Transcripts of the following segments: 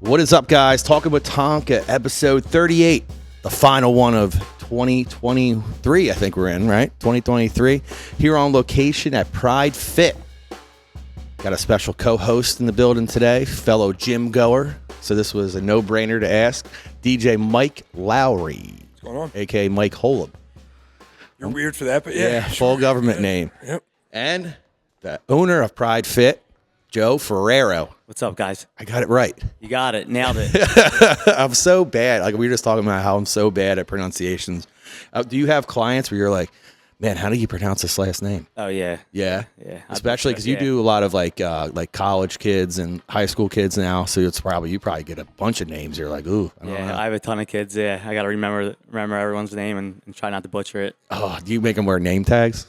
What is up, guys? Talking with Tonka, episode 38, the final one of 2023, I think we're in, right? 2023, here on location at Pride Fit. Got a special co-host in the building today, fellow gym goer. So this was a no-brainer to ask. DJ Mike Lowry. What's going on? A.k.a. Mike Holub. You're weird for that, but Yeah, sure. full government name. Yep. And the owner of Pride Fit, Joe Ferraro. What's up, guys? I got it right. You got it. Nailed it. I'm so bad. Like, we were just talking about how I'm so bad at pronunciations. Do you have clients where you're like, man, how do you pronounce this last name? Oh, yeah. Yeah? Yeah. Especially because you do a lot of like college kids and high school kids now. So you probably get a bunch of names. You're like, ooh, I don't know. I have a ton of kids. Yeah, I got to remember everyone's name and try not to butcher it. Oh, do you make them wear name tags?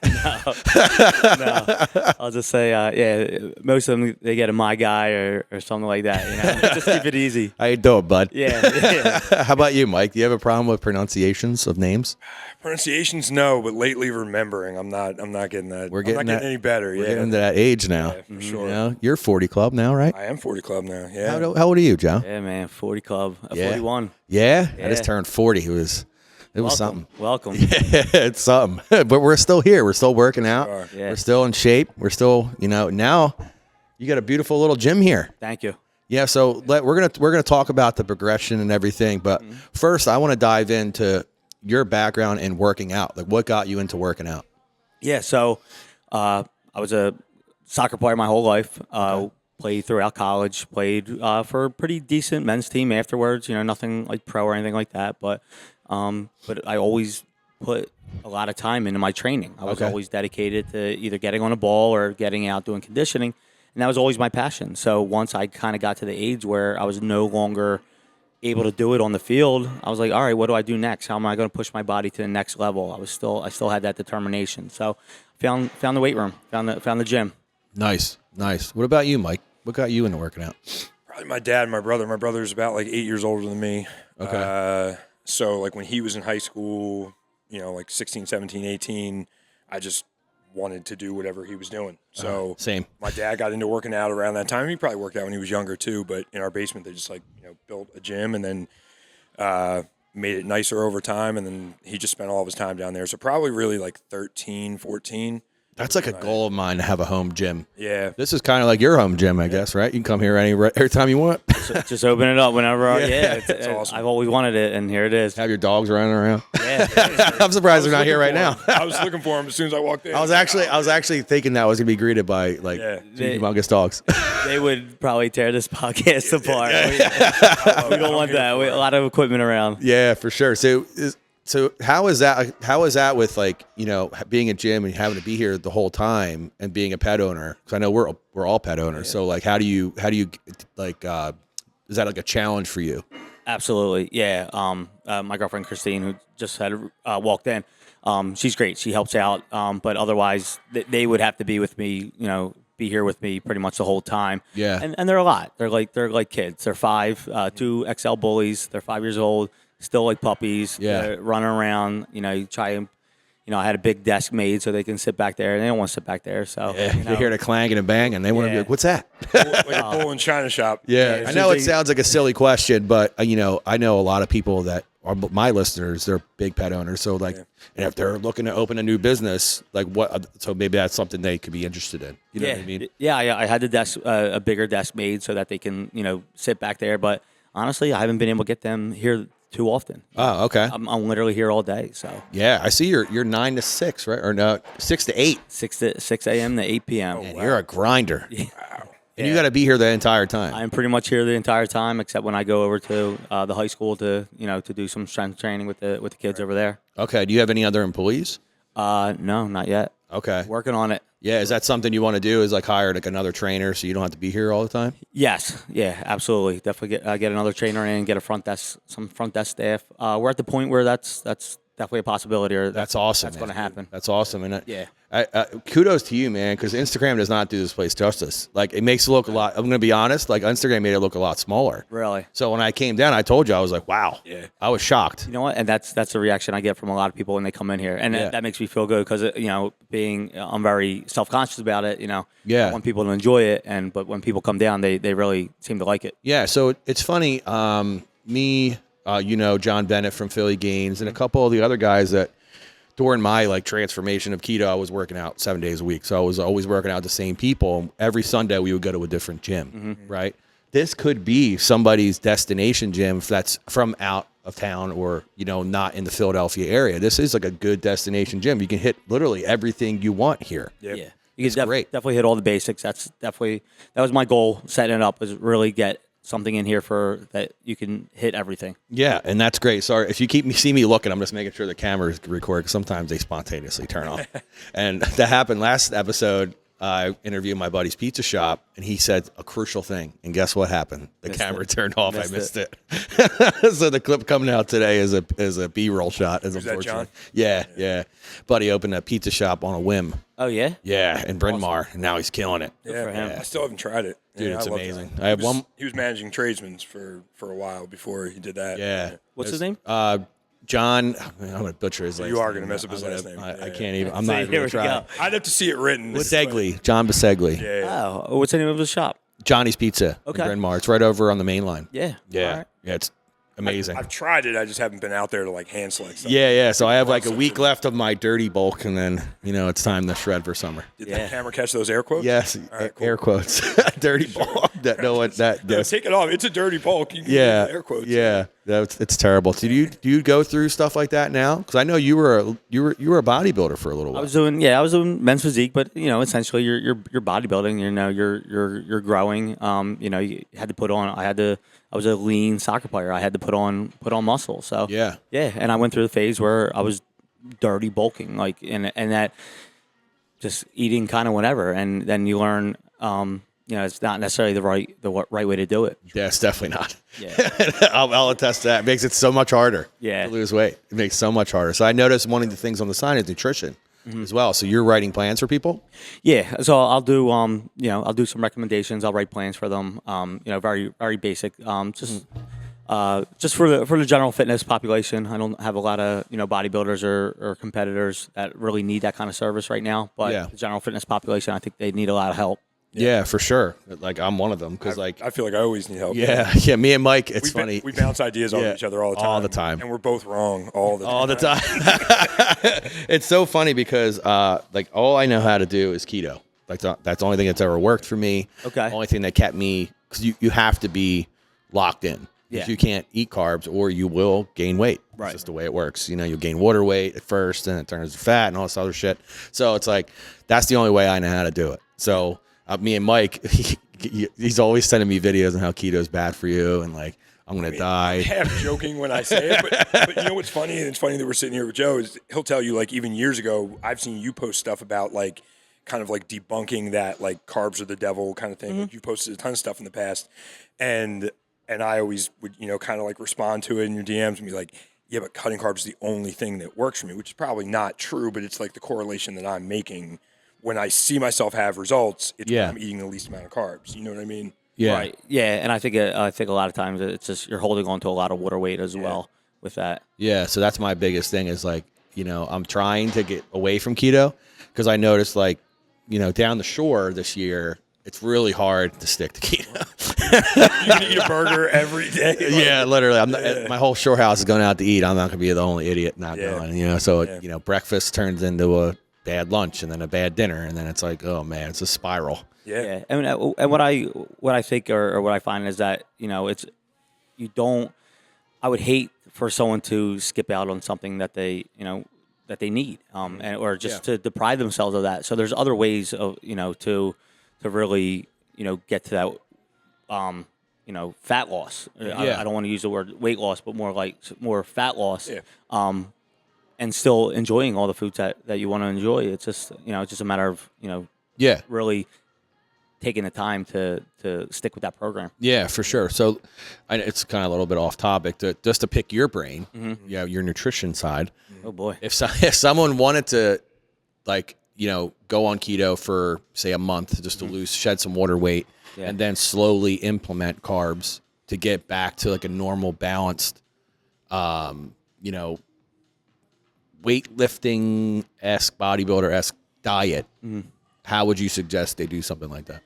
No. I'll just say, most of them, they get a my guy or something like that. You know, just keep it easy. How you doing, bud? Yeah. How about you, Mike? Do you have a problem with pronunciations of names? Pronunciations, no, but lately remembering, I'm not getting that. We're getting I'm not getting any better. We're getting to that age now. Yeah, for sure. You know, you're 40 Club now, right? I am 40 Club now. Yeah. How old are you, Joe? Yeah, man. 40 Club. Yeah. 41. Yeah? I Yeah. just turned 40. It was something. Welcome. Yeah, it's something. But we're still here. We're still working out. Yeah. We're still in shape. We're still, now you got a beautiful little gym here. Thank you. Yeah, so we're gonna talk about the progression and everything, but first I want to dive into your background in working out. Like, what got you into working out? Yeah, so I was a soccer player my whole life. Played throughout college. Played for a pretty decent men's team afterwards. You know, nothing like pro or anything like that. But I always put a lot of time into my training. I was always dedicated to either getting on a ball or getting out doing conditioning, and that was always my passion. So once I kind of got to the age where I was no longer able to do it on the field, I was like, all right, what do I do next? How am I going to push my body to the next level? I still had that determination. So found the weight room, found the gym. Nice. What about you, Mike? What got you into working out? Probably my dad and my brother. My brother's about like 8 years older than me. Okay. So like when he was in high school, like 16, 17, 18, I just wanted to do whatever he was doing. So Same. My dad got into working out around that time. He probably worked out when he was younger too, but in our basement they just built a gym and then made it nicer over time, and then he just spent all of his time down there. So probably really like 13, 14. That's like a goal of mine to have a home gym. Yeah. This is kind of like your home gym, I guess, right? You can come here every time you want. Just open it up whenever. It's awesome. I've always wanted it, and here it is. Have your dogs running around. Yeah. I'm surprised they're not here right now. I was looking for him as soon as I walked in. I was actually thinking that I was gonna be greeted by two humongous dogs. They would probably tear this podcast apart. We don't want that. A lot of equipment around. Yeah, for sure. So how is that? How is that with being a gym and having to be here the whole time and being a pet owner? Because I know we're all pet owners. So like, how do you like? Is that like a challenge for you? Absolutely, yeah. My girlfriend Christine, who just had walked in, she's great. She helps out, but otherwise they would have to be with me. Be here with me pretty much the whole time. Yeah, and they're a lot. They're like kids. They're 5, 2 XL bullies. They're 5 years old. Still like puppies. Yeah. They're running around. You try and. I had a big desk made so they can sit back there, and they don't want to sit back there. So they hear the clanging and banging, and they want to be like, "What's that?" Like a bull in China shop. Yeah, I know it sounds like a silly question, but I know a lot of people that are my listeners. They're big pet owners, so and if they're looking to open a new business, so maybe that's something they could be interested in. You know what I mean? Yeah. I had the desk, a bigger desk made so that they can sit back there. But honestly, I haven't been able to get them here too often. Oh, okay. I'm literally here all day. So yeah, I see you're 9 to 6, right? Or no, 6 to 8. 6 a.m. to 8 p.m. And you're a grinder. Yeah. Wow. And you got to be here the entire time. I'm pretty much here the entire time, except when I go over to the high school to do some strength training with the kids over there. Okay. Do you have any other employees? No, not yet. Okay. Working on it. Yeah, is that something you want to do? Is like hire like another trainer so you don't have to be here all the time? Yes, yeah, absolutely. Definitely get another trainer in, get some front desk staff. We're at the point where that's definitely a possibility. Or That's awesome. That's going to happen. That's awesome. And Kudos to you, man, because Instagram does not do this place justice. Like, it makes it look a lot. I'm gonna be honest. Like, Instagram made it look a lot smaller. Really? So when I came down, I told you I was like, wow. Yeah. I was shocked. You know what? And that's the reaction I get from a lot of people when they come in here, and that makes me feel good because I'm very self-conscious about it. Yeah. I want people to enjoy it, but when people come down, they really seem to like it. Yeah. So it's funny. Me, John Bennett from Philly Gains, and a couple of the other guys that. During my transformation of keto, I was working out 7 days a week. So I was always working out with the same people. Every Sunday we would go to a different gym, right? This could be somebody's destination gym if that's from out of town or, not in the Philadelphia area. This is like a good destination gym. You can hit literally everything you want here. Yep. Yeah. You can great. definitely hit all the basics. That was my goal setting it up, was really get something in here for that you can hit everything. Yeah, and that's great. Sorry, if you see me looking, I'm just making sure the cameras record. Sometimes they spontaneously turn off. And that happened last episode. I interviewed my buddy's pizza shop, and he said a crucial thing. And guess what happened? The camera turned off. I missed it. So the clip coming out today is a B-roll shot. Is that John? Yeah. Buddy opened a pizza shop on a whim. Oh, yeah? Yeah, in Bryn Mawr, and now he's killing it. Yeah, for him. I still haven't tried it. Dude, Yeah, it's I love amazing. John. I have one. He was managing tradesmen's for a while before he did that. Yeah. What's his name? John, I'm going to butcher his last name. You are going to mess up his last name. I Yeah. can't even. I'm not even Here going we to try. go. I'd have to see it written. Bisegli. John Bisegli. Yeah. Oh, what's the name of the shop? Johnny's Pizza Okay. in Bryn Mawr. It's right over on the main line. Yeah. Yeah. All right. Yeah, it's amazing. I've tried it. I just haven't been out there to hand select stuff. Yeah. So I have like a week left of my dirty bulk, and then, it's time to shred for summer. Did the camera catch those air quotes? Yes, All right, cool. air quotes. Dirty bulk. Yeah, take it off. It's a dirty bulk. You can Yeah, use air quotes. yeah, it's terrible. Do you go through stuff like that now? Because I know you were a bodybuilder for a little while. I was doing Men's Physique, but essentially you're bodybuilding. You're growing. You had to put on. I was a lean soccer player. I had to put on muscle. So Yeah. And I went through the phase where I was dirty bulking, and that just eating kind of whenever, and then you learn. It's not necessarily the right way to do it. Yeah, it's definitely not. Yeah. I'll attest to that. It makes it so much harder Yeah. to lose weight. It makes it so much harder. So I noticed one of the things on the sign is nutrition as well. So you're writing plans for people? Yeah, so I'll do I'll do some recommendations. I'll write plans for them. Very very basic. Just for the general fitness population. I don't have a lot of bodybuilders or competitors that really need that kind of service right now. But the general fitness population, I think they need a lot of help. Yeah, for sure. Like, I'm one of them because I feel like I always need help. Yeah. Me and Mike, it's funny. We bounce ideas off each other all the time. All the time. And we're both wrong all the time. All the time. It's so funny because all I know how to do is keto. That's the only thing that's ever worked for me. Okay. Only thing that kept me, because you have to be locked in. Because you can't eat carbs or you will gain weight. Right. It's just the way it works. You gain water weight at first and it turns to fat and all this other shit. So it's like, that's the only way I know how to do it. So me and Mike, he's always sending me videos on how keto is bad for you and I'm going to die. I'm half joking when I say it, but you know what's funny? And it's funny that we're sitting here with Joe is he'll tell you even years ago, I've seen you post stuff about kind of debunking that carbs are the devil kind of thing. You've posted a ton of stuff in the past. And I always would, kind of respond to it in your DMs and be like, yeah, but cutting carbs is the only thing that works for me, which is probably not true, but it's the correlation that I'm making when I see myself have results. It's when I'm eating the least amount of carbs. You know what I mean? Yeah. Right. Yeah, and I think a lot of times it's just you're holding on to a lot of water weight as well with that. Yeah, so that's my biggest thing is I'm trying to get away from keto because I noticed down the shore this year, it's really hard to stick to keto. You can eat a burger every day. Yeah, literally. My whole shore house is going out to eat. I'm not going to be the only idiot not going. So breakfast turns into a bad lunch and then a bad dinner, and then it's oh man, it's a spiral. Yeah. And what I think or what I find is that it's I would hate for someone to skip out on something that they that they need or just to deprive themselves of that. So there's other ways of to really get to that fat loss. I don't want to use the word weight loss, but more fat loss. Yeah. And still enjoying all the foods that you want to enjoy. It's just it's just a matter of really taking the time to stick with that program. Yeah, for sure. So it's kind of a little bit off topic, just to pick your brain, your nutrition side. Oh boy! If someone wanted to go on keto for say a month just to shed some water weight, and then slowly implement carbs to get back to like a normal balanced, weightlifting-esque, bodybuilder-esque diet, how would you suggest they do something like that?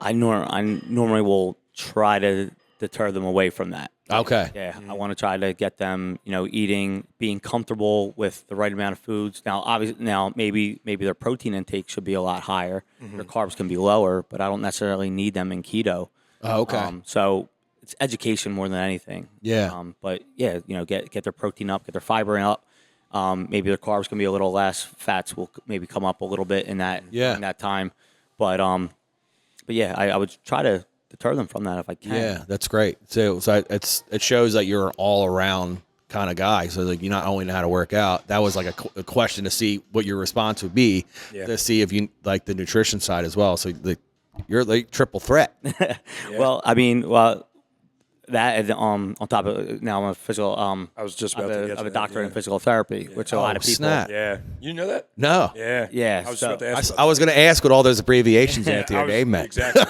I normally will try to deter them away from that. Okay. Yeah, I want to try to get them, being comfortable with the right amount of foods. Now, obviously, maybe their protein intake should be a lot higher. Their carbs can be lower, but I don't necessarily need them in keto. Oh, okay. So it's education more than anything. Yeah. But yeah, get their protein up, get their fiber up. Maybe their carbs can be a little less. Fats will maybe come up a little bit in that time. But yeah, I would try to deter them from that if I can. Yeah, that's great. So it shows that you're an all around kind of guy. So like you not only know how to work out. That was like a question to see what your response would be to see if you like the nutrition side as well. So you're like triple threat. Well, that is, on top of now I'm a physical. I was just about to get to I'm a that, doctorate in physical therapy, which a lot of people. Snap. Yeah, you know that? No. Yeah. I was so- about to ask. I was going to ask what all those abbreviations after your name meant. Exactly.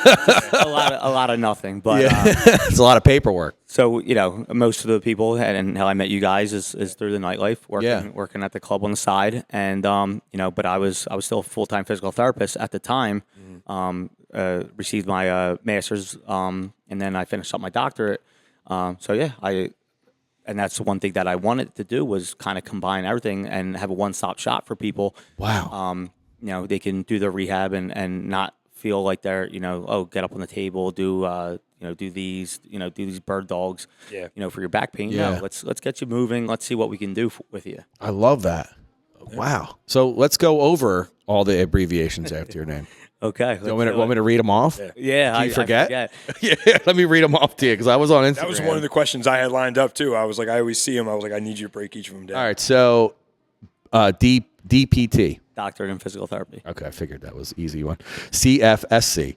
a lot of nothing, but It's a lot of paperwork. so most of the people and how I met you guys is through the nightlife, working at the club on the side, and but I was still a full-time physical therapist at the time. Received my master's, and then I finished up my doctorate. And that's the one thing that I wanted to do was kind of combine everything and have a one-stop shop for people. Wow. They can do their rehab and not feel like they're, get up on the table, do these bird dogs, for your back pain. Yeah. No, let's get you moving. Let's see what we can do with you. I love that. Wow. So let's go over all the abbreviations after your name. Okay. You want me to read them off? Yeah. Do you forget? I forget. Yeah, let me read them off to you because I was on Instagram. That was one of the questions I had lined up too. I was like, I always see them. I was like, I need you to break each of them down. All right, so DPT. Doctorate in physical therapy. Okay, I figured that was an easy one. CFSC.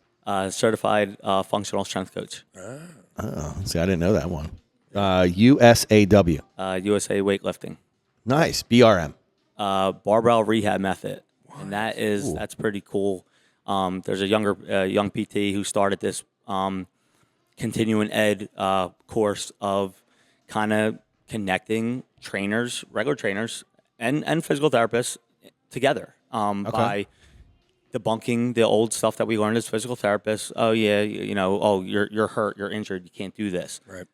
Certified functional strength coach. Oh, see, I didn't know that one. USAW. USA weightlifting. Nice. BRM. Barbell rehab method, and that's pretty cool. There's a young PT who started this continuing ed course of kind of connecting trainers, regular trainers, and physical therapists together by debunking the old stuff that we learned as physical therapists. Oh yeah, you're hurt, you're injured, you can't do this. Right.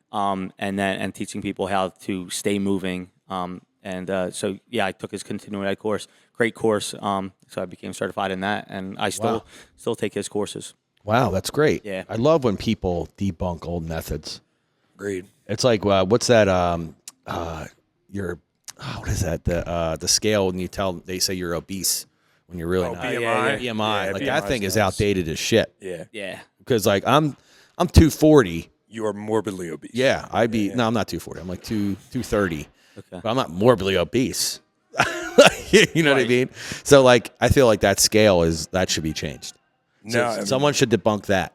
And teaching people how to stay moving. I took his continuing ed course. Great course. So I became certified in that, and I still take his courses. Wow, that's great. Yeah. I love when people debunk old methods. Agreed. It's like what's that? What is that? The scale when they say you're obese when you're really not. BMI. BMI. Yeah, Like BMI that thing is nice. outdated as shit. Yeah. Yeah. Because like I'm 240. You are morbidly obese. Yeah, no, I'm not 240. I'm like 230. Okay. But I'm not morbidly obese. You know what I mean? So like I feel like that scale that should be changed. No, Someone should debunk that.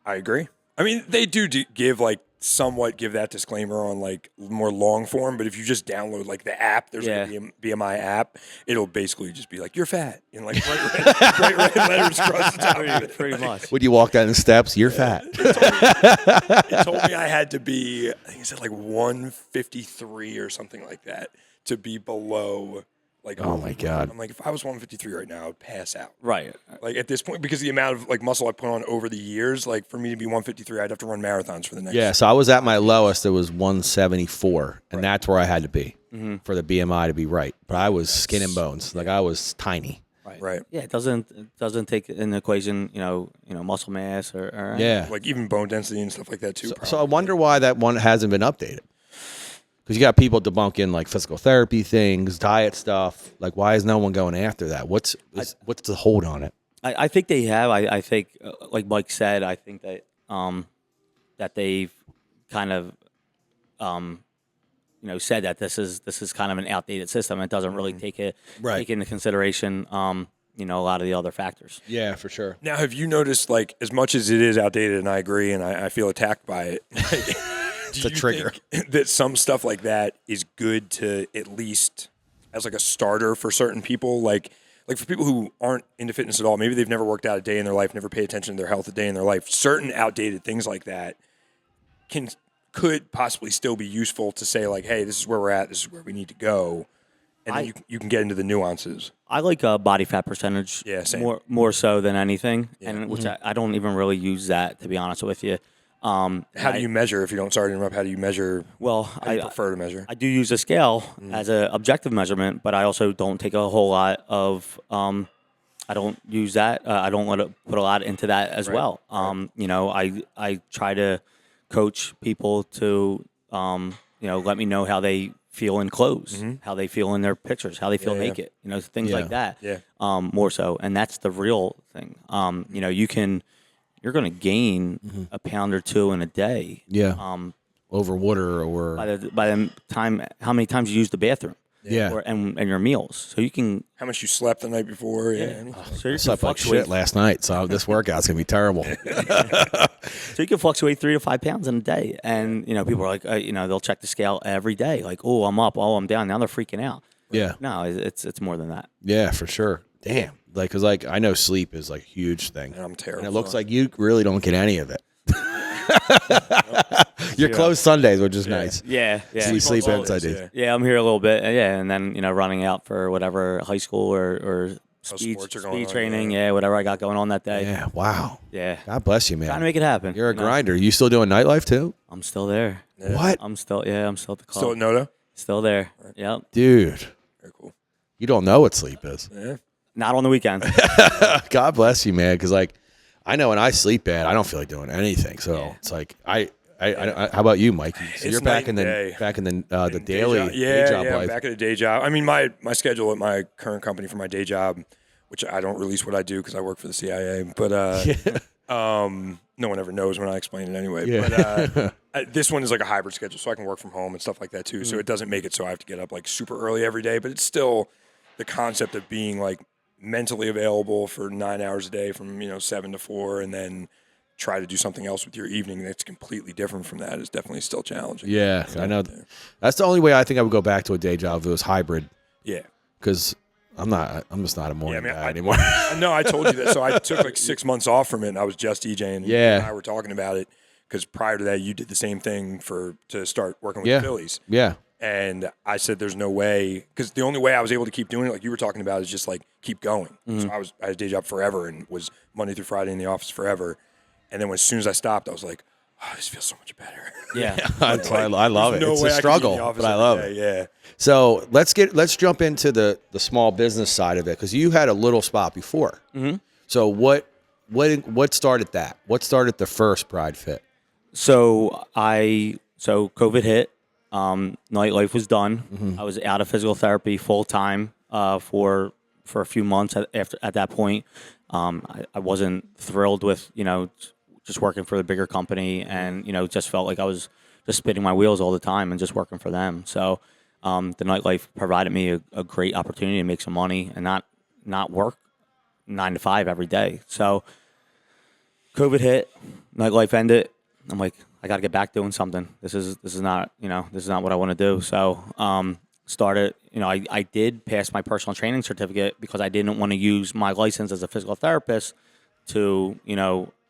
I agree. I mean, they do give somewhat give that disclaimer on like more long form, but if you just download like the app, there's like a BMI app, it'll basically just be like, you're fat, and like bright red letters across the top of it. Pretty much. Would you walk down the steps? You're fat. It told me I had to be, I think it said like 153 or something like that to be below. Like, oh my God. I'm like, if I was 153 right now, I'd pass out. Right. Like at this point, because the amount of like muscle I put on over the years, like for me to be 153, I'd have to run marathons for the next. Yeah, so I was at my lowest. It was 174, and that's where I had to be for the BMI to be right. But I was skin and bones. Like I was tiny. Right. Yeah, it doesn't take in the equation, muscle mass or Yeah. Like even bone density and stuff like that too. So I wonder why that one hasn't been updated. Because you got people debunking like physical therapy things, diet stuff. Like, why is no one going after that? What's the hold on it? I think they have. I think, like Mike said, I think that that they've kind of said that this is kind of an outdated system. It doesn't really take into consideration a lot of the other factors. Yeah, for sure. Now, have you noticed, like, as much as it is outdated, and I agree, and I feel attacked by it, It's a trigger. That some stuff like that is good to at least as like a starter for certain people, like like for people who aren't into fitness at all, maybe they've never worked out a day in their life, never pay attention to their health a day in their life. Certain outdated things like that could possibly still be useful to say like, hey, this is where we're at, this is where we need to go, and then you can get into the nuances. I like body fat percentage. Yeah, same. More so than anything, Yeah. and which I don't even really use that, to be honest with you. How do you measure? If you don't, sorry to interrupt. How do you measure? Well, how do you prefer to measure? I do use a scale as an objective measurement, but I also don't take a whole lot of. I don't use that. I don't want to put a lot into that as well. You know, I try to coach people to, you know, let me know how they feel in clothes, how they feel in their pictures, how they feel naked, you know, things like that. Yeah. More so, and that's the real thing. You know, you're going to gain a pound or two in a day. Yeah. Over water or By the time, how many times you use the bathroom. Yeah. And your meals. So you can. How much you slept the night before? Yeah. So you I slept like shit last night, so this workout's gonna be terrible. So you can fluctuate 3 to 5 pounds in a day, and you know people are like, you know, they'll check the scale every day, like, oh, I'm up, oh, I'm down. Now they're freaking out. Yeah. No, it's more than that. Yeah, for sure. Damn. Like, cause like I know sleep is like a huge thing, And I'm terrible. and it looks like you really don't get any of it. You're closed Sundays, which is nice. Yeah. So you sleep inside days. Yeah, I'm here a little bit, and then you know, running out for whatever high school or speed sports are going on, training, whatever I got going on that day. Yeah. Wow. Yeah. God bless you, man. Trying to make it happen. You're a you know? grinder. You still doing nightlife too? I'm still there. What? I'm still at the club. Still at Noto? Still there. Yep. Dude, Very cool. you don't know what sleep is. Yeah. Not on the weekends. God bless you, man. Because like, I know when I sleep bad, I don't feel like doing anything. So it's like I how about you, Mike? So you're back in the daily day job life. Back at the day job. I mean, my schedule at my current company for my day job, which I don't release what I do because I work for the CIA, but no one ever knows when I explain it anyway. Yeah. But this one is like a hybrid schedule, so I can work from home and stuff like that too. So it doesn't make it so I have to get up like super early every day, but it's still the concept of being like mentally available for 9 hours a day from 7 to 4, and then try to do something else with your evening that's completely different from that is definitely still challenging. Yeah, I know. That's the only way I think I would go back to a day job if it was hybrid. Yeah. Because I'm just not a morning guy anymore. No, I told you that. So I took like 6 months off from it, and I was just DJing. And you and I were talking about it because prior to that, you did the same thing to start working with the Phillies. Yeah. And I said, there's no way, because the only way I was able to keep doing it, like you were talking about, is just like keep going. So I had a day job forever and was Monday through Friday in the office forever. And then as soon as I stopped, I was like, oh, this feels so much better. Yeah. I love it. It's a struggle, but I love it. Yeah. So let's jump into the small business side of it, because you had a little spot before. Mm-hmm. So what started that? What started the first Pride Fit? So COVID hit. Nightlife was done. Mm-hmm. I was out of physical therapy full time for a few months. At that point, I wasn't thrilled with just working for the bigger company, and just felt like I was just spinning my wheels all the time and just working for them. So the nightlife provided me a great opportunity to make some money and not work 9 to 5 every day. So COVID hit, nightlife ended. I'm like, I got to get back doing something. This is not what I want to do. So started, I did pass my personal training certificate because I didn't want to use my license as a physical therapist to,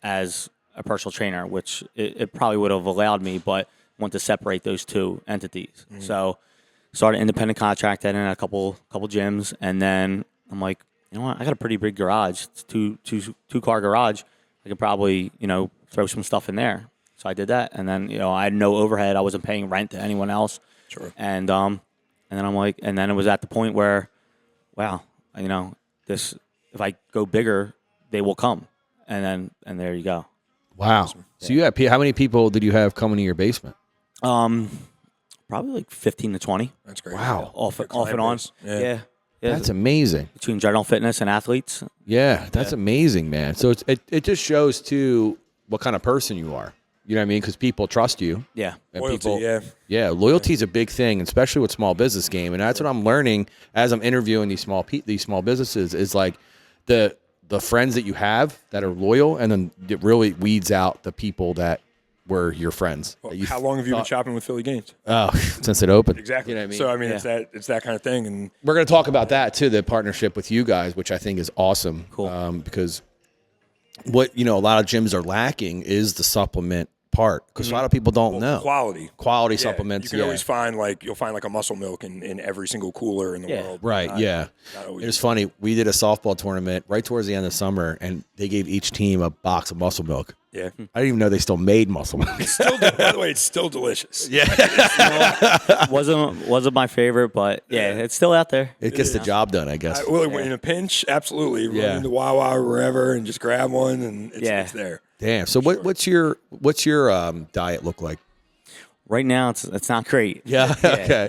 as a personal trainer, which it probably would have allowed me, but want to separate those two entities. Mm-hmm. So started independent contracting in a couple gyms, and then I'm like, you know what, I got a pretty big garage. It's two car garage. I could probably, throw some stuff in there. So I did that, and then I had no overhead. I wasn't paying rent to anyone else. Sure. And then I'm like, and then it was at the point where, wow, this, if I go bigger, they will come, and there you go. Wow. Awesome. So you had, how many people did you have coming to your basement? Probably like 15 to 20. That's great. Wow. Off and on. Yeah. That's amazing. Between general fitness and athletes. Yeah, that's amazing, man. So it just shows too what kind of person you are. You know what I mean? Because people trust you. Yeah. And loyalty, yeah, loyalty is a big thing, especially with small business game. And that's what I'm learning as I'm interviewing these small businesses is like the friends that you have that are loyal, and then it really weeds out the people that were your friends? Well, that you how long have you been thought- shopping with Philly Gaines? Oh, since it opened. Exactly. You know what I mean? So I mean, it's that kind of thing, and We're going to talk about that too, the partnership with you guys, which I think is awesome. Cool. Because what a lot of gyms are lacking is the supplement part, because a lot of people don't know quality Yeah, supplements. You can always find you'll find a muscle milk in every single cooler in the world. Right. Not It was funny. We did a softball tournament right towards the end of summer, and they gave each team a box of muscle milk. Yeah. I didn't even know they still made muscle milk. By the way, it's still delicious. Yeah. Wasn't my favorite, but it's still out there. It gets the job done, I guess. In a pinch, absolutely. Run into Wawa or wherever and just grab one, and it's there. Damn. So what's your diet look like? Right now, it's not great. Yeah. Okay.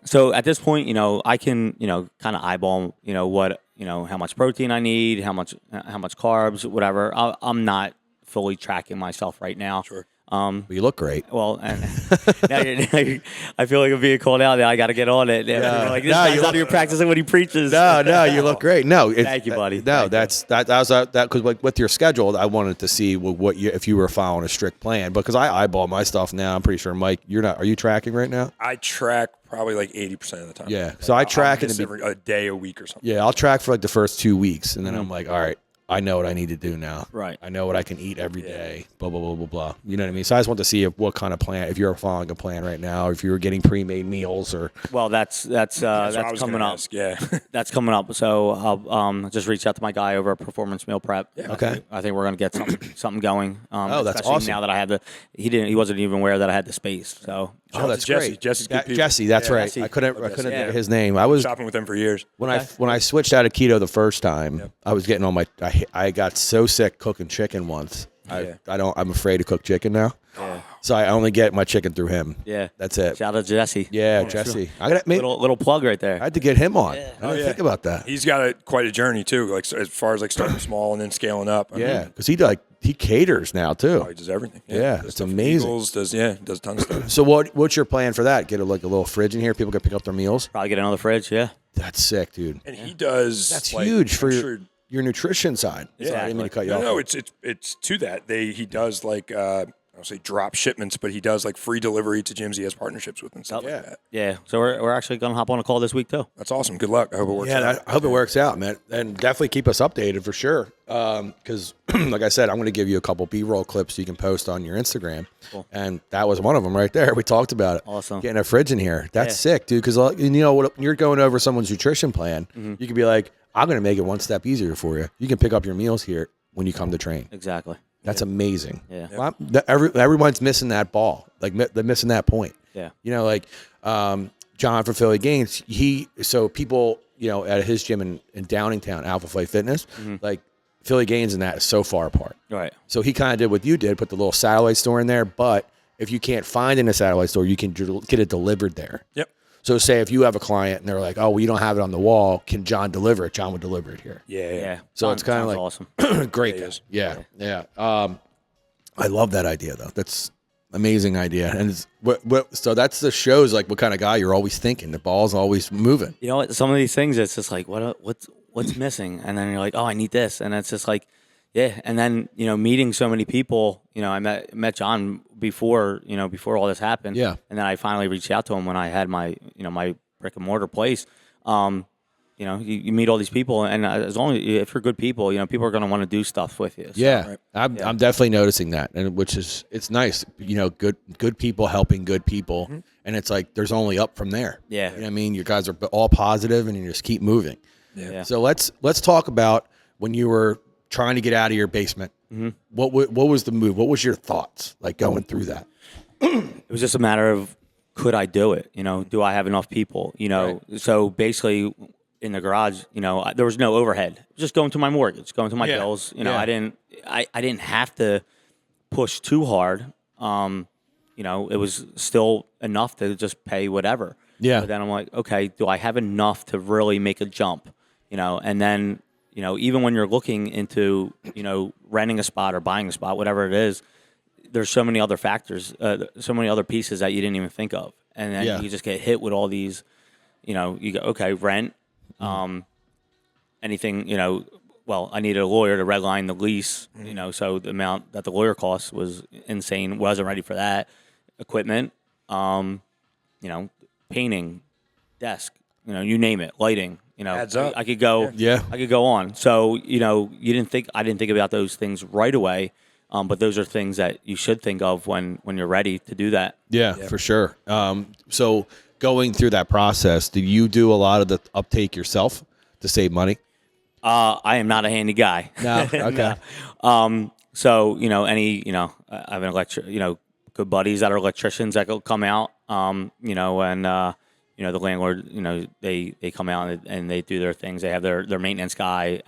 So at this point, I can, kind of eyeball, what, how much protein I need, how much carbs, whatever. I'm not fully tracking myself right now. Sure. Well, you look great. Well, and I feel like I'm being called out. Now I got to get on it. Yeah. Like, this guy's out here practicing what he preaches. No, you look great. No, Thank you, buddy. No, Thank you. that was that because with your schedule, I wanted to see if you were following a strict plan. Because I eyeball my stuff now. I'm pretty sure, Mike, you're not. Are you tracking right now? I track probably 80% of the time. Yeah. So I track it a day a week or something. Yeah, I'll track for the first 2 weeks, and then I'm like, all right, I know what I need to do now. Right. I know what I can eat every day. Blah blah blah blah blah. You know what I mean? So I just want to see what kind of plan, if you're following a plan right now, or if you were getting pre-made meals, or. Well, that's coming up. Yeah. That's coming up. So I'll just reach out to my guy over at Performance Meal Prep. Yeah. Okay. I think we're gonna get something going. That's especially awesome. Now that I had he wasn't even aware that I had the space. So. Oh, that's Jesse. great. Jesse's good people. Jesse, that's right. Jesse. I couldn't Jesse. get his name. I was Shopping with him for years. when I switched out of keto the first time. I was getting on I got so sick cooking chicken once. I'm afraid to cook chicken now. Yeah. So I only get my chicken through him. Yeah. That's it. Shout out to Jesse. Yeah, Jesse. I got Little plug right there. I had to get him on. I didn't think about that. He's got quite a journey too, as far as starting small and then scaling up. Yeah, because he caters now too. He does everything. Yeah, Does it's stuff for amazing. Eagles, does tons of stuff. So what's your plan for that? Get a little fridge in here. People can pick up their meals. Probably get another fridge. Yeah. That's sick, dude. And he does. That's huge for your nutrition side. Yeah, Sorry, I didn't mean to cut you off. No, it's to that. He does I don't say drop shipments, but he does free delivery to gyms he has partnerships with and stuff like that. Yeah. So we're actually gonna hop on a call this week too. That's awesome. Good luck. I hope it works out. Yeah, I hope it works out, man. And definitely keep us updated for sure. Because, like I said, I'm going to give you a couple B-roll clips you can post on your Instagram. Cool. And that was one of them right there. We talked about it. Awesome. Getting a fridge in here. That's sick, dude. Because, when you're going over someone's nutrition plan, you can be like, I'm going to make it one step easier for you. You can pick up your meals here when you come to train. Exactly. That's amazing. Yeah. Well, everyone's missing that ball. They're missing that point. Yeah. John from Philly Gaines, people, at his gym in Downingtown, Alpha Flight Fitness, Philly Gaines and that is so far apart. Right. So he kind of did what you did, put the little satellite store in there. But if you can't find in a satellite store, you can get it delivered there. Yep. So say if you have a client and they're like, oh, well, you don't have it on the wall, can John deliver it? John would deliver it here. Yeah. So it's kind of awesome. great. Yeah. Yeah. I love that idea though. That's amazing idea. And so that's the shows what kind of guy you're always thinking. The ball's always moving. You know what? Some of these things, it's just what's missing, and then you're like, oh, I need this, and it's just yeah. And then meeting so many people. I met John before all this happened. Yeah. And then I finally reached out to him when I had my my brick and mortar place. You meet all these people, and as long as if you're good people, people are going to want to do stuff with you. So. Yeah, I'm definitely noticing that, and it's nice. Good people helping good people, and it's there's only up from there. Yeah, you know what I mean, you guys are all positive, and you just keep moving. Yeah. So let's talk about when you were trying to get out of your basement. Mm-hmm. What was the move? What was your thoughts going through that? It was just a matter of could I do it? Do I have enough people? Right. So basically. In the garage, there was no overhead. Just going to my mortgage, going to my bills. I didn't have to push too hard. It was still enough to just pay whatever. Yeah. But then I'm like, okay, do I have enough to really make a jump? And then even when you're looking into renting a spot or buying a spot, whatever it is, there's so many other factors, so many other pieces that you didn't even think of, and then you just get hit with all these. You go, okay, rent. Anything, well, I needed a lawyer to redline the lease, so the amount that the lawyer cost was insane. Wasn't ready for that. Equipment, painting, desk, you name it, lighting, Adds up. I could go, I could go on. So, I didn't think about those things right away. But those are things that you should think of when you're ready to do that. Yeah, for sure. So going through that process, do you do a lot of the uptake yourself to save money? I am not a handy guy. No. Okay. So, I have an good buddies that are electricians that will come out, and the landlord, they come out and they do their things. They have their maintenance guy,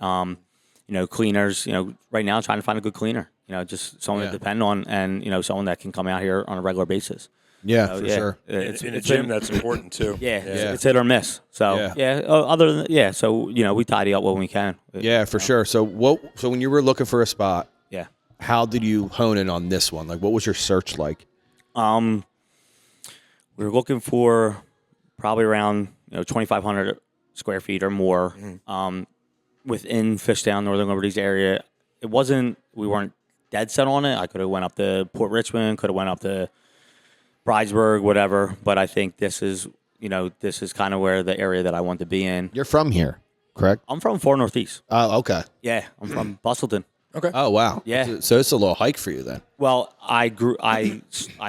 cleaners, right now trying to find a good cleaner, just someone to depend on and, someone that can come out here on a regular basis. Yeah, for sure. In a gym, that's important too. It's hit or miss. So other than so we tidy up when we can. Yeah, for sure. So when you were looking for a spot, how did you hone in on this one? Like, what was your search like? We were looking for probably around 2,500 square feet or more within Fishtown, Northern Liberties area. We weren't dead set on it. I could have went up to Port Richmond, could have went up to Bridesburg, whatever. But I think this is kind of where the area that I want to be in. You're from here, correct? I'm from Far Northeast. Oh, okay. Yeah, I'm from Bustleton. Okay. Oh, wow. Yeah. So it's a little hike for you then. Well, I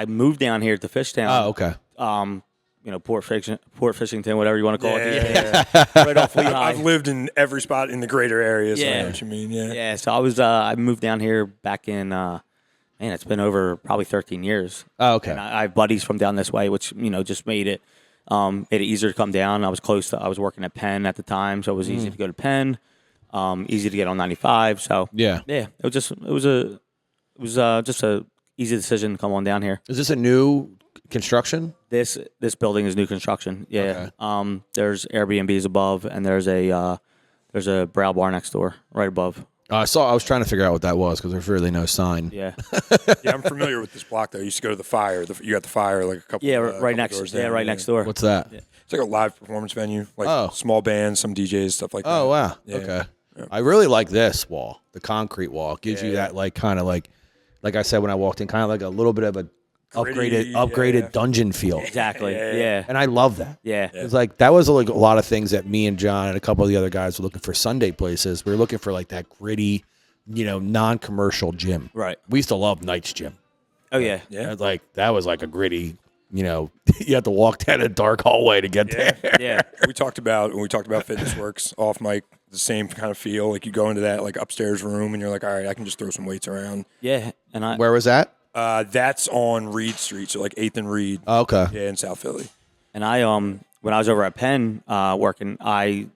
moved down here to Fishtown. Oh, okay. Port Fishington, whatever you want to call it. Yeah. Right off Lehigh. I've lived in every spot in the greater area, so I Yeah. know what you mean. Yeah. Yeah, so I moved down here back in, it's been over probably 13 years. Oh, okay. And I have buddies from down this way, which, just made it easier to come down. I was working at Penn at the time, so it was easy to go to Penn, easy to get on 95. So it was just a easy decision to come on down here. Is this a new construction? This building is new construction. Yeah. Okay. There's Airbnbs above, and there's a brow bar next door, right above. I was trying to figure out what that was because there's really no sign. Yeah. I'm familiar with this block though. I used to go to the Fire. You got the Fire like a couple. Right next. Doors Yeah, down. right next door. What's that? It's like a live performance venue, like small bands, some DJs, stuff like that. Oh, wow. Yeah. Okay. Yeah. I really like this wall, the concrete wall. It gives you that kind of like I said when I walked in, kind of like a little bit of a upgraded dungeon feel. Exactly. Yeah. And I love that. Yeah. It's like that was like a lot of things that me and John and a couple of the other guys were looking for Sunday places. We were looking for like that gritty, non-commercial gym. Right. We used to love Knight's Gym. Oh yeah. Yeah. Like that was like a gritty, you had to walk down a dark hallway to get there. Yeah. When we talked about Fitness Works off mic, the same kind of feel. Like you go into that like upstairs room and you're like, all right, I can just throw some weights around. Yeah. And Where was that? That's on Reed Street, so like 8th and Reed. Oh, okay. Yeah, in South Philly. And I when I was over at Penn working, I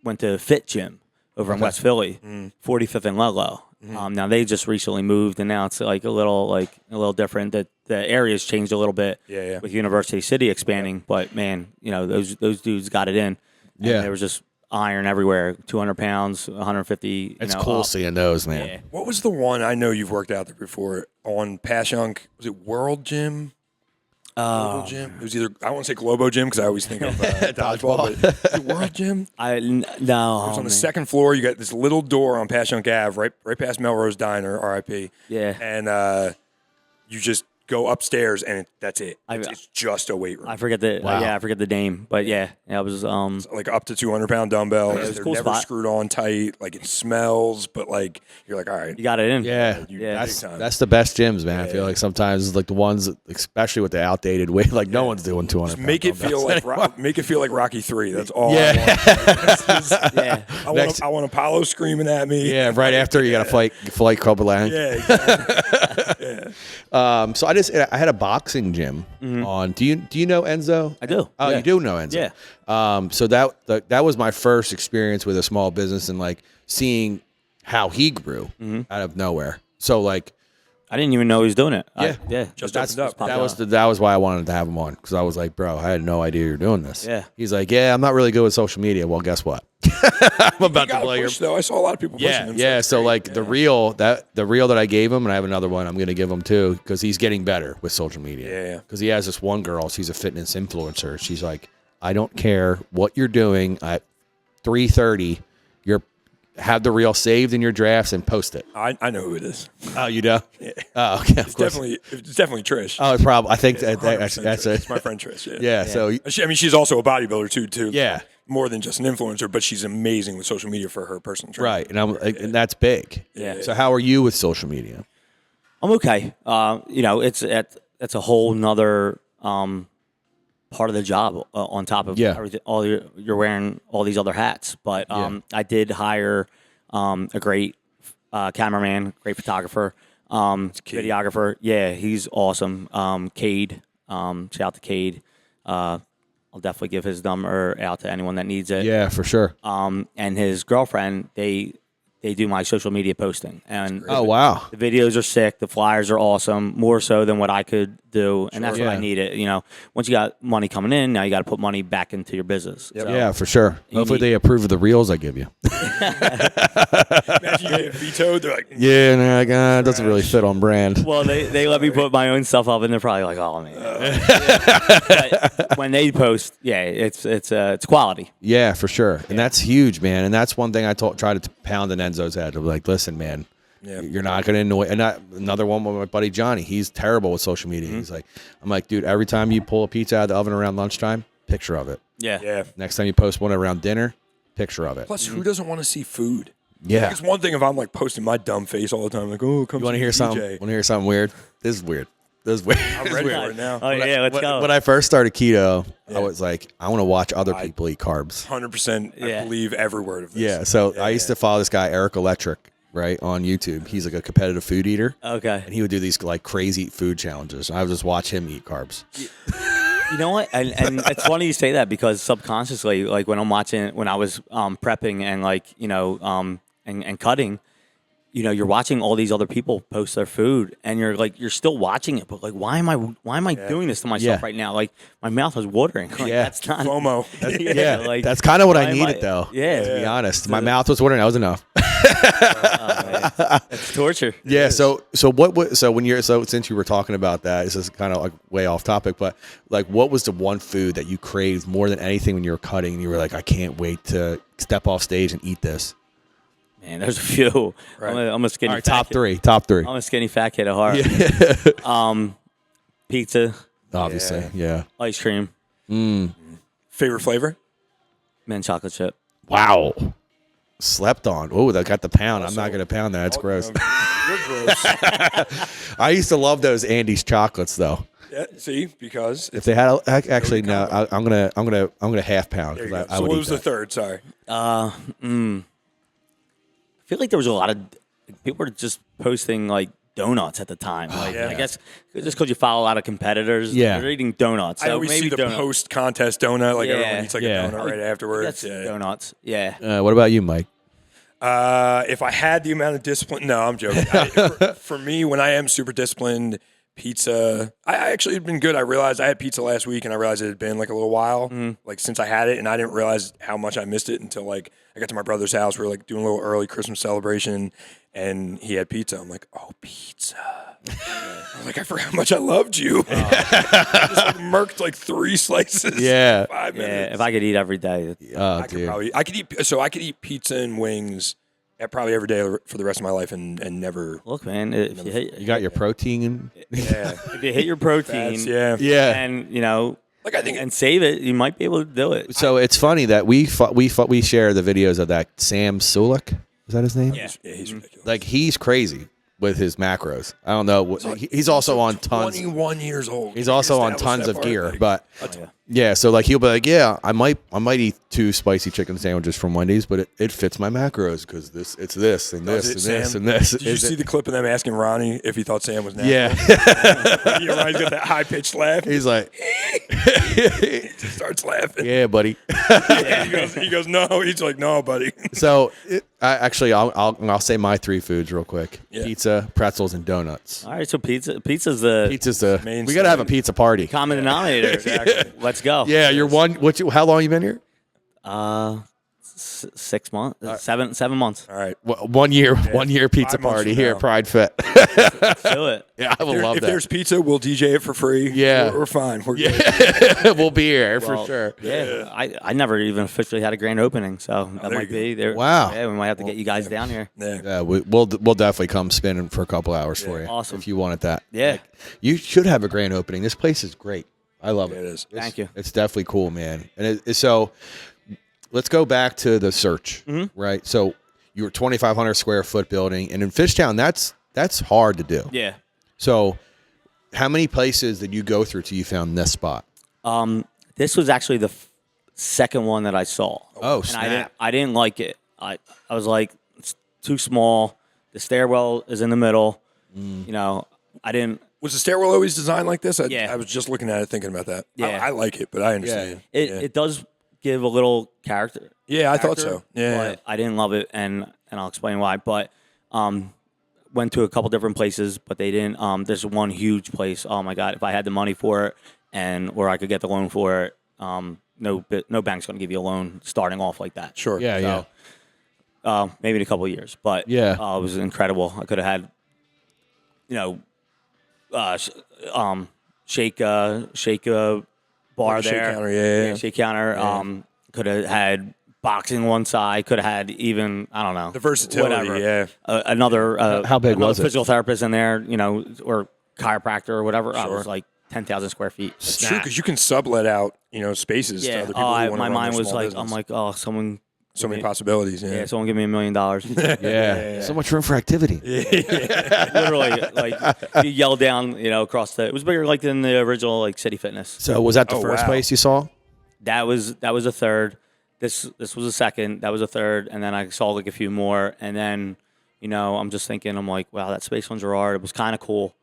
went to Fit Gym over in West Philly, 45th and Ludlow. Now they just recently moved, and now it's like a little different. That the area's changed a little bit with University City expanding. But man, those dudes got it in. And there was just iron everywhere, 200 pounds, 150. It's cool seeing those, man. Yeah. What was the one? I know you've worked out there before on Passyunk. Was it World Gym? Global Gym? It was either, I won't say Globo Gym because I always think of dodgeball, but is it World Gym? No. It's on the second floor. You got this little door on Passyunk Ave, right past Melrose Diner, RIP. Yeah. And you just go upstairs, and that's it. It's just a weight room. I forget the name, but it was like up to 200-pound dumbbells. it was a They're cool never spot. screwed on tight. Like it smells, but like you're like, all right, you got it in. Yeah, big time. that's the best gyms, man. I feel like sometimes like the ones, especially with the outdated weight, like no one's doing 200. Make it feel like Rocky 3. That's all. Yeah. I want. I want Apollo screaming at me. Yeah, right after you got to fight Cobra Lang. Yeah. Exactly. So I had a boxing gym on. Do you know Enzo? I do. Oh, you do know Enzo. Yeah. So that was my first experience with a small business and like seeing how he grew out of nowhere. So like, I didn't even know he was doing it. Just that's opened up. that was why I wanted to have him on because I was like, bro, I had no idea you were doing this. Yeah. He's like, yeah, I'm not really good with social media. Well, guess what? I'm about to play push, though. I saw a lot of people pushing him. Yeah. So like the reel that I gave him, and I have another one I'm going to give him too because he's getting better with social media. Yeah. Because he has this one girl. She's a fitness influencer. She's like, I don't care what you're doing at 3:30. have the reel saved in your drafts and post it. I know who it is. Oh, you do? Yeah. Oh, okay. It's definitely Trish. Oh, it's probably. I think Yeah, that's 100% that's Trish. it. It's my friend Trish. Yeah. Yeah. So She's also a bodybuilder too. Yeah. More than just an influencer, but she's amazing with social media for her personal training. right, and that's big. Yeah. So how are you with social media? I'm okay. It's a whole nother part of the job on top of everything. You're wearing all these other hats, but I did hire a great cameraman, great photographer, videographer. Yeah, he's awesome. Cade, shout out to Cade. I'll definitely give his number out to anyone that needs it. Yeah, for sure. And his girlfriend, they do my social media posting. And Oh, wow. the videos are sick. The flyers are awesome, more so than what I could do. And that's what I needed. Once you got money coming in, now you got to put money back into your business. Yep. So, Yeah, for sure. Hopefully they approve of the reels I give you. Imagine you get vetoed. They're like, Yeah, and they're like, it doesn't really fit on brand. Well, they let me put my own stuff up, and they're probably like, "Oh man." But when they post, it's quality. Yeah, for sure. And that's huge, man. And that's one thing I try to pound in Enzo's head. I'm like, listen, man, you're not going to annoy. And another one with my buddy Johnny. He's terrible with social media. He's like, I'm like, dude, every time you pull a pizza out of the oven around lunchtime, picture of it. yeah. Next time you post one around dinner, picture of it. Plus, who doesn't want to see food? Yeah. Like, it's one thing if I'm like posting my dumb face all the time, like, oh, come. You want to hear something? Want to hear something weird? This is weird. I'm ready for it now. Oh yeah, let's go. When I first started keto, I was like, I want to watch other people eat carbs. 100%. I believe every word of this. Yeah. So I used to follow this guy, Eric Electric, right, on YouTube. He's like a competitive food eater. Okay. And he would do these like crazy food challenges. I would just watch him eat carbs. You know what? And it's funny you say that because subconsciously, like when I was prepping and like and cutting, you're watching all these other people post their food, and you're still watching it, but like, why am I doing this to myself right now? Like my mouth is watering. Like, that's not FOMO. like that's kind of what I why am needed, though. Yeah, to be honest, my mouth was watering. That was enough. It's torture. Yeah. So since you were talking about that, this is kind of like way off topic, but like, what was the one food that you craved more than anything when you were cutting, and you were like, I can't wait to step off stage and eat this? Man, there's a few. Right. I'm a skinny. All right, fat top three. I'm a skinny fat kid at heart. Pizza, Obviously, yeah. ice cream, Favorite flavor? mint chocolate chip. Wow. Slept on. Oh, that got the pound. I'm not going to pound that. It's gross. You're gross. I used to love those Andes chocolates, though. Yeah, see, because If they had, actually, no, I'm gonna half pound. there you 'cause go. I So would what eat was the that. third? Sorry. I feel like there was a lot of people were just posting like donuts at the time. Like yeah. I guess just because you follow a lot of competitors, they're eating donuts. So I always maybe see the donut. post-contest donut, like everyone eats like Yeah. a donut right afterwards. That's Yeah. donuts. Yeah. What about you, Mike? If I had the amount of discipline, no, I'm joking. For me, when I am super disciplined, pizza. I actually had been good. I realized I had pizza last week, and I realized it had been like a little while, like since I had it, and I didn't realize how much I missed it until like I got to my brother's house. We were like doing a little early Christmas celebration, and he had pizza. I'm like, oh, pizza. I'm like, I forgot how much I loved you. I just like murked like 3 slices. Yeah. In 5 minutes. Yeah. If I could eat every day, Oh, I could dude. I could eat pizza and wings probably every day for the rest of my life and never. look, man, if You got your protein. Yeah. if you hit your protein, Fats, yeah. Yeah. and Like I think and save it, you might be able to do it. So it's funny that we share the videos of that Sam Sulek. Is that his name? Yeah. he's ridiculous. Like, he's crazy with his macros. I don't know. He's also on tons. 21 years old. He's also on Established tons that of part, gear, like, but yeah. So like, he'll be like, yeah, I might eat 2 spicy chicken sandwiches from Wendy's, but it fits my macros because it's this and this and this and this. Did you see the clip of them asking Ronnie if he thought Sam was natural? Yeah. Ronnie's got that high pitched laugh. He's like, He just starts laughing. yeah, buddy. He goes, no. He's like, no, buddy. So I'll say my 3 foods real quick: pizza, pretzels, and donuts. All right, so pizza's the Pizza's the Main we gotta have a stage. pizza party. common denominator. Let's go. Yeah, you're one. How long you been here? 6 months, 7 months. All right. Well, 1 year, 1 year pizza 5 months party from here now. at Pride Fit. Do it. Yeah, I would love If that. there's pizza, we'll DJ it for free. Yeah. We're fine. We're good. We'll be here for Well, sure. Yeah, I never even officially had a grand opening, so that there might you be there. Wow. Yeah, we might have to get you guys down here. Yeah. Yeah, we'll definitely come spinning for a couple hours for you. Awesome. If you wanted that. Yeah. You should have a grand opening. This place is great. I love it. It is. Thank you. It's definitely cool, man. And so let's go back to the search, right? So you were 2,500 square foot building, and in Fishtown, that's hard to do. Yeah. So how many places did you go through till you found this spot? This was actually the second one that I saw. Oh, and snap. I didn't like it. I was like, it's too small. The stairwell is in the middle. You know, I didn't. Was the stairwell always designed like this? Yeah. I was just looking at it, thinking about that. Yeah. I like it, but I understand. It does give a little character. Yeah, I thought factor, so. Yeah. but I didn't love it, and I'll explain why. But went to a couple different places, but they didn't. There's one huge place. Oh my God! If I had the money for it, and where I could get the loan for it, no bank's going to give you a loan starting off like that. Sure. Yeah. Maybe in a couple of years, but Yeah. it was incredible. I could have had, shake bar Like a there, shake counter, yeah. shake counter. Could have had boxing one side. Could have had even I don't know The versatility, whatever. yeah. Another How big another was it? physical therapist in there, or chiropractor or whatever. I Sure. was like 10,000 square feet. It's true because you can sublet out, spaces to Yeah. other people. who wanna My run mind their was small like, business. I'm like, oh, someone. so many possibilities. Yeah, someone give me $1 million. Yeah. So much room for activity. Literally, like you yell down, across the. It was bigger like than the original like City Fitness. So was that the Oh, first wow. place you saw? That was a third. This was a second. That was a third, and then I saw like a few more, and then I'm just thinking, I'm like, wow, that space on Girard, it was kind of cool,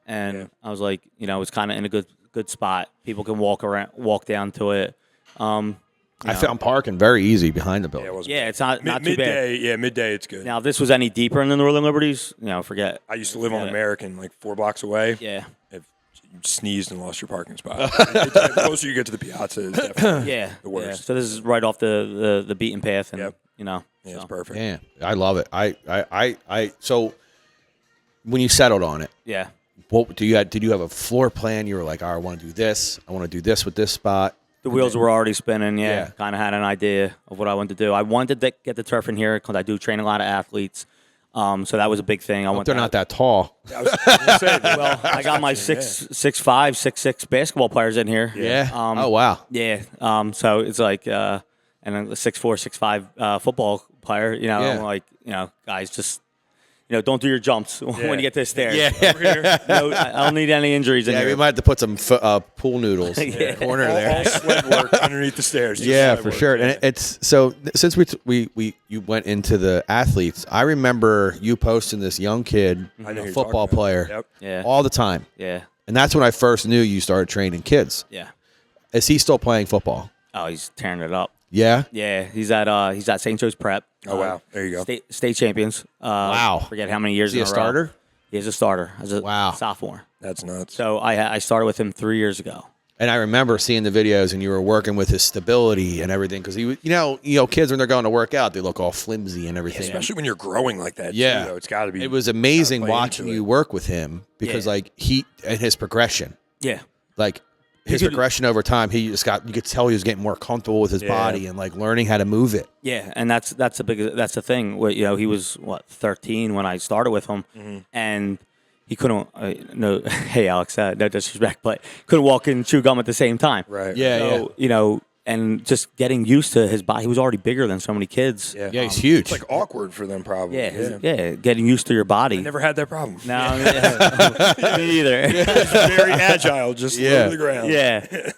and I was like, it's kind of in a good spot. People can walk down to it. I found parking very easy behind the building. Yeah, it wasn't Yeah, bad. it's not too bad. Midday. Yeah, midday. It's good. Now, if this was any deeper in the Northern Liberties, forget. I used to live on Yeah. American, like 4 blocks away. Yeah, If you sneezed and lost your parking spot, the closer you get to the Piazza, is definitely yeah, the worst. Yeah. So this is right off the beaten path, and Yep. Yeah, it's so, perfect. Yeah, I love it. I so when you settled on it, yeah. what did you have a floor plan? You were like, I want to do this. I want to do this with this spot. The wheels were already spinning. Yeah. Yeah, kind of had an idea of what I wanted to do. I wanted to get the turf in here because I do train a lot of athletes. So that was a big thing. They're not that tall. I was gonna say, Well, I got my 6'5", 6'6" basketball players in here. Yeah. Oh wow. Yeah. So it's like, and a 6'4", 6'5" football player. Yeah. I'm like, guys, just don't do your jumps when you get to the stairs. Yeah. over here, I don't need any injuries in Yeah, here. we might have to put some pool noodles in the corner all there. sled work underneath the stairs. just Yeah, sled for work, sure. yeah. And it's so since you went into the athletes, I remember you posting this young kid, I know who a you're football talking about. player, Yep. Yeah. all the time. Yeah. And that's when I first knew you started training kids. Yeah. Is he still playing football? Oh, he's tearing it up. Yeah. Yeah, he's at St. Joe's Prep. Oh, wow. There you go. State champions. Wow. Forget how many years. Is he in a row. starter? He's a starter as a Wow. sophomore. That's nuts. So I started with him 3 years ago. And I remember seeing the videos, and you were working with his stability and everything, because he, kids when they're going to work out, they look all flimsy and everything. Especially when you're growing like that. Yeah. Too, though. It's got to be. It was amazing play watching into you it. work with him because, Yeah. like, he and his progression, Yeah. like his could- progression over time, you could tell he was getting more comfortable with his Yeah. body and like learning how to move it. Yeah, and that's the thing. He was 13 when I started with him, and he couldn't. No, hey Alex, no disrespect, but couldn't walk and chew gum at the same time. Right. Yeah, So, and just getting used to his body. He was already bigger than so many kids. Yeah. Yeah, he's huge. It's like awkward for them, probably. Yeah, getting used to your body. I never had that problem. No, me either. Very agile, just low to the ground. Yeah.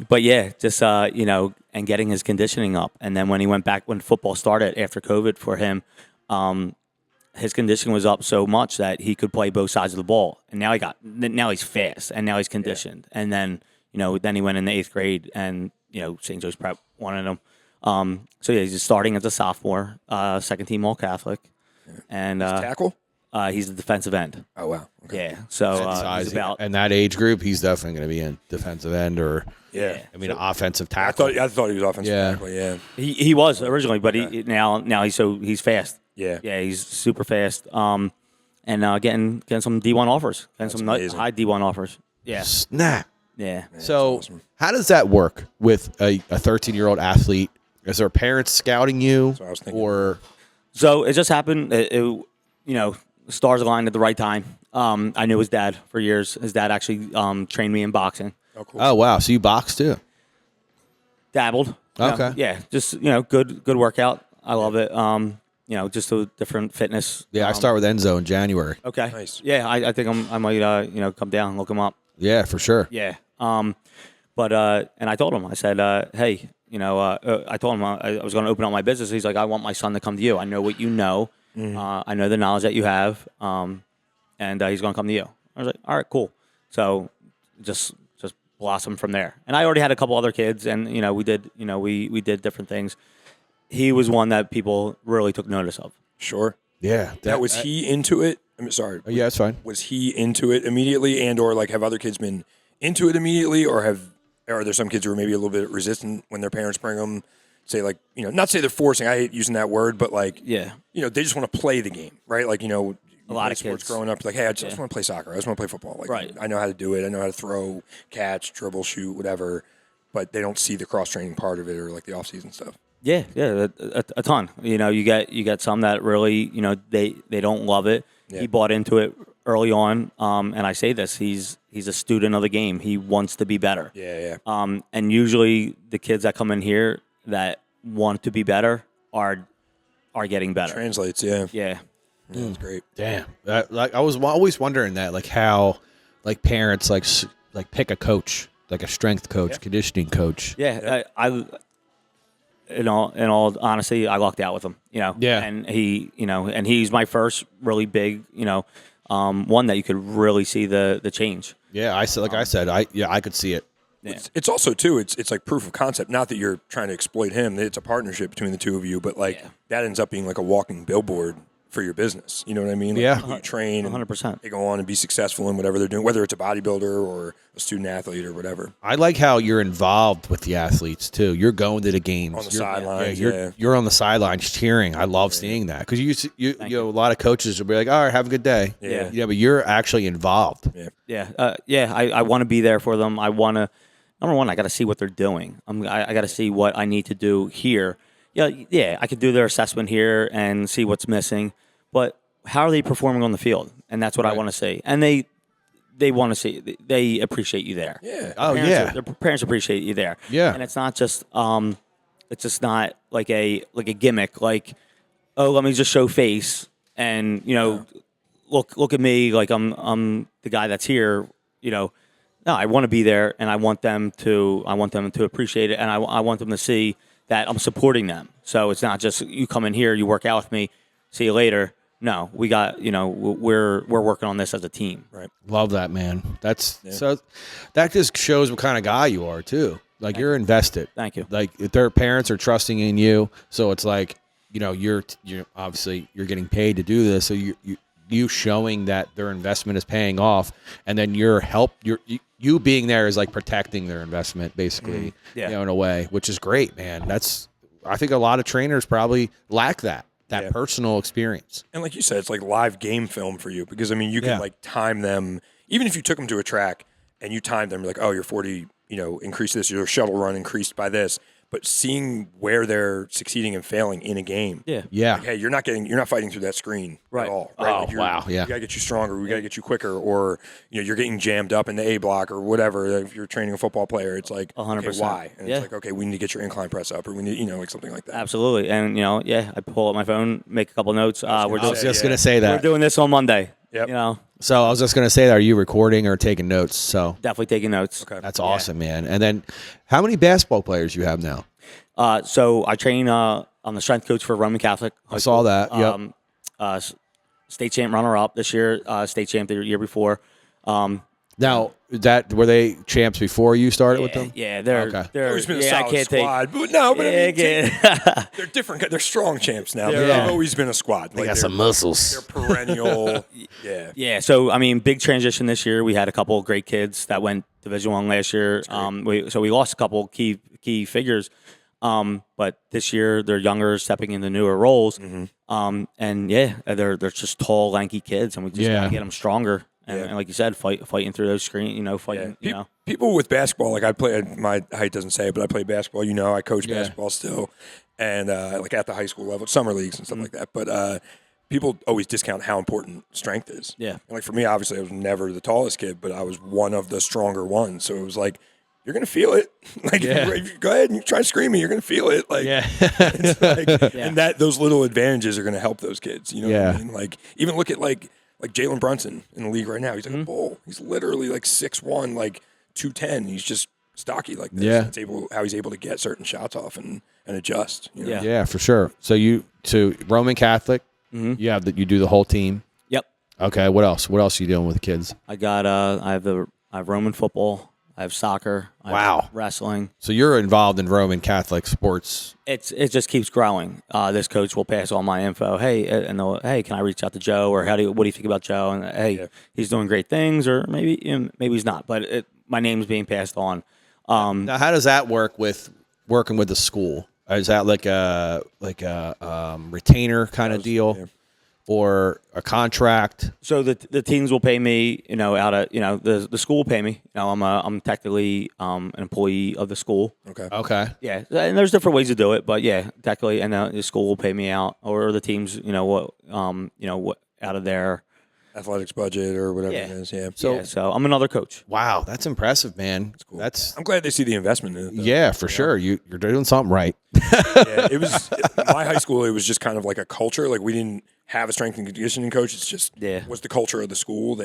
But yeah, just and getting his conditioning up. And then when he went back, when football started after COVID for him, his conditioning was up so much that he could play both sides of the ball. And now he's fast, and now he's conditioned. And then then he went in the 8th grade, and St. Joe's Prep wanted him. So yeah, he's just starting as a sophomore, second team All Catholic, and Tackle? He's a defensive end. Oh wow. Okay. Yeah. So Size, he's about. and that age group, he's definitely going to be in defensive end or Yeah. I mean offensive I tackle. thought he was offensive tackle. Yeah. He was originally, but now he's fast. Yeah. Yeah, he's super fast. And getting some D1 offers, getting some amazing. high D1 offers. Yeah. Snap. Yeah. So awesome. how does that work with a 13-year-old athlete? Is there parents scouting you, what I was thinking. So it just happened. Stars aligned at the right time. I knew his dad for years. His dad actually trained me in boxing. Oh, cool. Oh wow, so you box too? Dabbled. Okay. Yeah, just good workout. I love it. Just a different fitness. Yeah, I start with Enzo in January. Okay. Nice. Yeah, I think I might come down and look him up. Yeah, for sure. Yeah. And I told him, I said, hey, I told him I was going to open up my business. He's like, I want my son to come to you. I know what you know. I know the knowledge that you have. And he's going to come to you. I was like, all right, cool. So just blossom from there. And I already had a couple other kids, and we did different things. He was one that people really took notice of. Sure. Yeah. Now, was he into it? I'm sorry. Yeah, it's fine. Was he into it immediately, and or like have other kids been into it immediately, or are there some kids who are maybe a little bit resistant when their parents bring them? Say like not say they're forcing. I hate using that word, but like they just want to play the game, right? Like a lot of sports kids growing up, like hey, I just want to play soccer. I just want to play football. Like right. I know how to do it. I know how to throw, catch, dribble, shoot, whatever. But they don't see the cross training part of it or like the off season stuff. Yeah, a ton. You get some that really, they don't love it. Yeah. He bought into it early on, and I say this: he's a student of the game. He wants to be better. Yeah. And usually the kids that come in here that want to be better are getting better. Translates, yeah. Yeah. That's great. Damn. I was always wondering that, like how, like parents like pick a coach, like a strength coach, conditioning coach. Yeah. I in all honesty, I lucked out with him. Yeah. And he, and he's my first really big, one that you could really see the change. Yeah, I said, I could see it. Yeah. It's also too. It's like proof of concept. Not that you're trying to exploit him. It's a partnership between the two of you. But that ends up being like a walking billboard for your business. You know what I mean? Like Yeah. you train. 100%. They go on and be successful in whatever they're doing, whether it's a bodybuilder or a student athlete or whatever. I like how you're involved with the athletes too. You're going to the games On the sidelines. You're on the sidelines cheering. I love seeing that because you a lot of coaches will be like, all right, have a good day. Yeah. But you're actually involved. I want to be there for them. I want to. Number one, I got to see what they're doing. I got to see what I need to do here. Yeah, I could do their assessment here and see what's missing, but how are they performing on the field? And that's what I want to see. And they want to see. They appreciate you there. Yeah. Their parents appreciate you there. Yeah. And it's not just it's just not like a gimmick. Like, oh, let me just show face and look at me like I'm the guy that's here. No, I want to be there, and I want them to appreciate it, and I want them to see that I'm supporting them. So it's not just you come in here, you work out with me, see you later. No, we got we're working on this as a team. Right. Love that, man. So that just shows what kind of guy you are too. Like you're invested. Thank you. Like if their parents are trusting in you, so it's like you're obviously you're getting paid to do this, so you showing that their investment is paying off, and then you being there is like protecting their investment, basically, in a way, which is great, man. I think a lot of trainers probably lack that personal experience. And like you said, it's like live game film for you because, I mean, you can like time them. Even if you took them to a track and you timed them, you're like, oh, you're 40, increase this, your shuttle run increased by this. But seeing where they're succeeding and failing in a game. Yeah. Like, hey, you're not fighting through that screen at all. Right? Oh, like wow. Yeah. We got to get you stronger. We got to get you quicker. Or, you're getting jammed up in the A block or whatever. If you're training a football player, it's like, 100%. okay, why? And it's like, okay, we need to get your incline press up or we need, like something like that. Absolutely. And, I pull up my phone, make a couple notes. I was just going to say that. We're doing this on Monday. Yep. So I was just going to say, are you recording or taking notes? So definitely taking notes. Okay. That's awesome, man. And then how many basketball players you have now? So I train. I'm the strength coach for Roman Catholic. I saw that. Yep. State champ runner up this year. State champ the year before. Now, were they champs before you started with them? Yeah, they're Okay. they're Always been a I solid can't squad, but I mean, take. they're different. They're strong champs now. Yeah. They've always been a squad. They got some muscles. They're perennial. Yeah. Yeah, so I mean, big transition this year. We had a couple of great kids that went Division I last year. We lost a couple key figures, but this year they're younger, stepping into newer roles. And yeah, they're just tall, lanky kids, and we just gotta get them stronger. And like you said, fighting through those screens, fighting. People with basketball, like I play. My height doesn't say it, but I play basketball. I coach basketball still, and like at the high school level, summer leagues and stuff like that. But people always discount how important strength is. Yeah. And like for me, obviously, I was never the tallest kid, but I was one of the stronger ones. So it was like, you're gonna feel it. Like, if you go ahead and you try screaming, you're gonna feel it. Like, it's like, and those little advantages are gonna help those kids. You know what I mean? Like, even look at like Jalen Brunson in the league right now. He's like a bull. He's literally like 6'1", like 210. He's just stocky like this. Yeah. It's how he's able to get certain shots off and adjust. You know? Yeah, for sure. So Roman Catholic. You do the whole team. Yep. Okay. What else? What else are you doing with the kids? I got I have Roman football. I have soccer. I have wrestling. So you're involved in Roman Catholic sports. It just keeps growing. This coach will pass all my info. Hey, and they'll, hey, can I reach out to Joe? Or what do you think about Joe? And hey, he's doing great things, or maybe he's not. But my name's being passed on. Now, how does that work with working with the school? Is that like a retainer kind of deal, or a contract? So the teams will pay me, out of the school will pay me. I'm technically an employee of the school. Okay. Yeah, and there's different ways to do it, but yeah, technically, and the school will pay me out, or the teams, what out of their athletics budget or whatever it is. Yeah. So I'm another coach. Wow, that's impressive, man. That's cool. I'm glad they see the investment in it. Yeah, for sure. You're doing something right. It was my high school. It was just kind of like a culture. Like we didn't have a strength and conditioning coach. It's just was the culture of the school.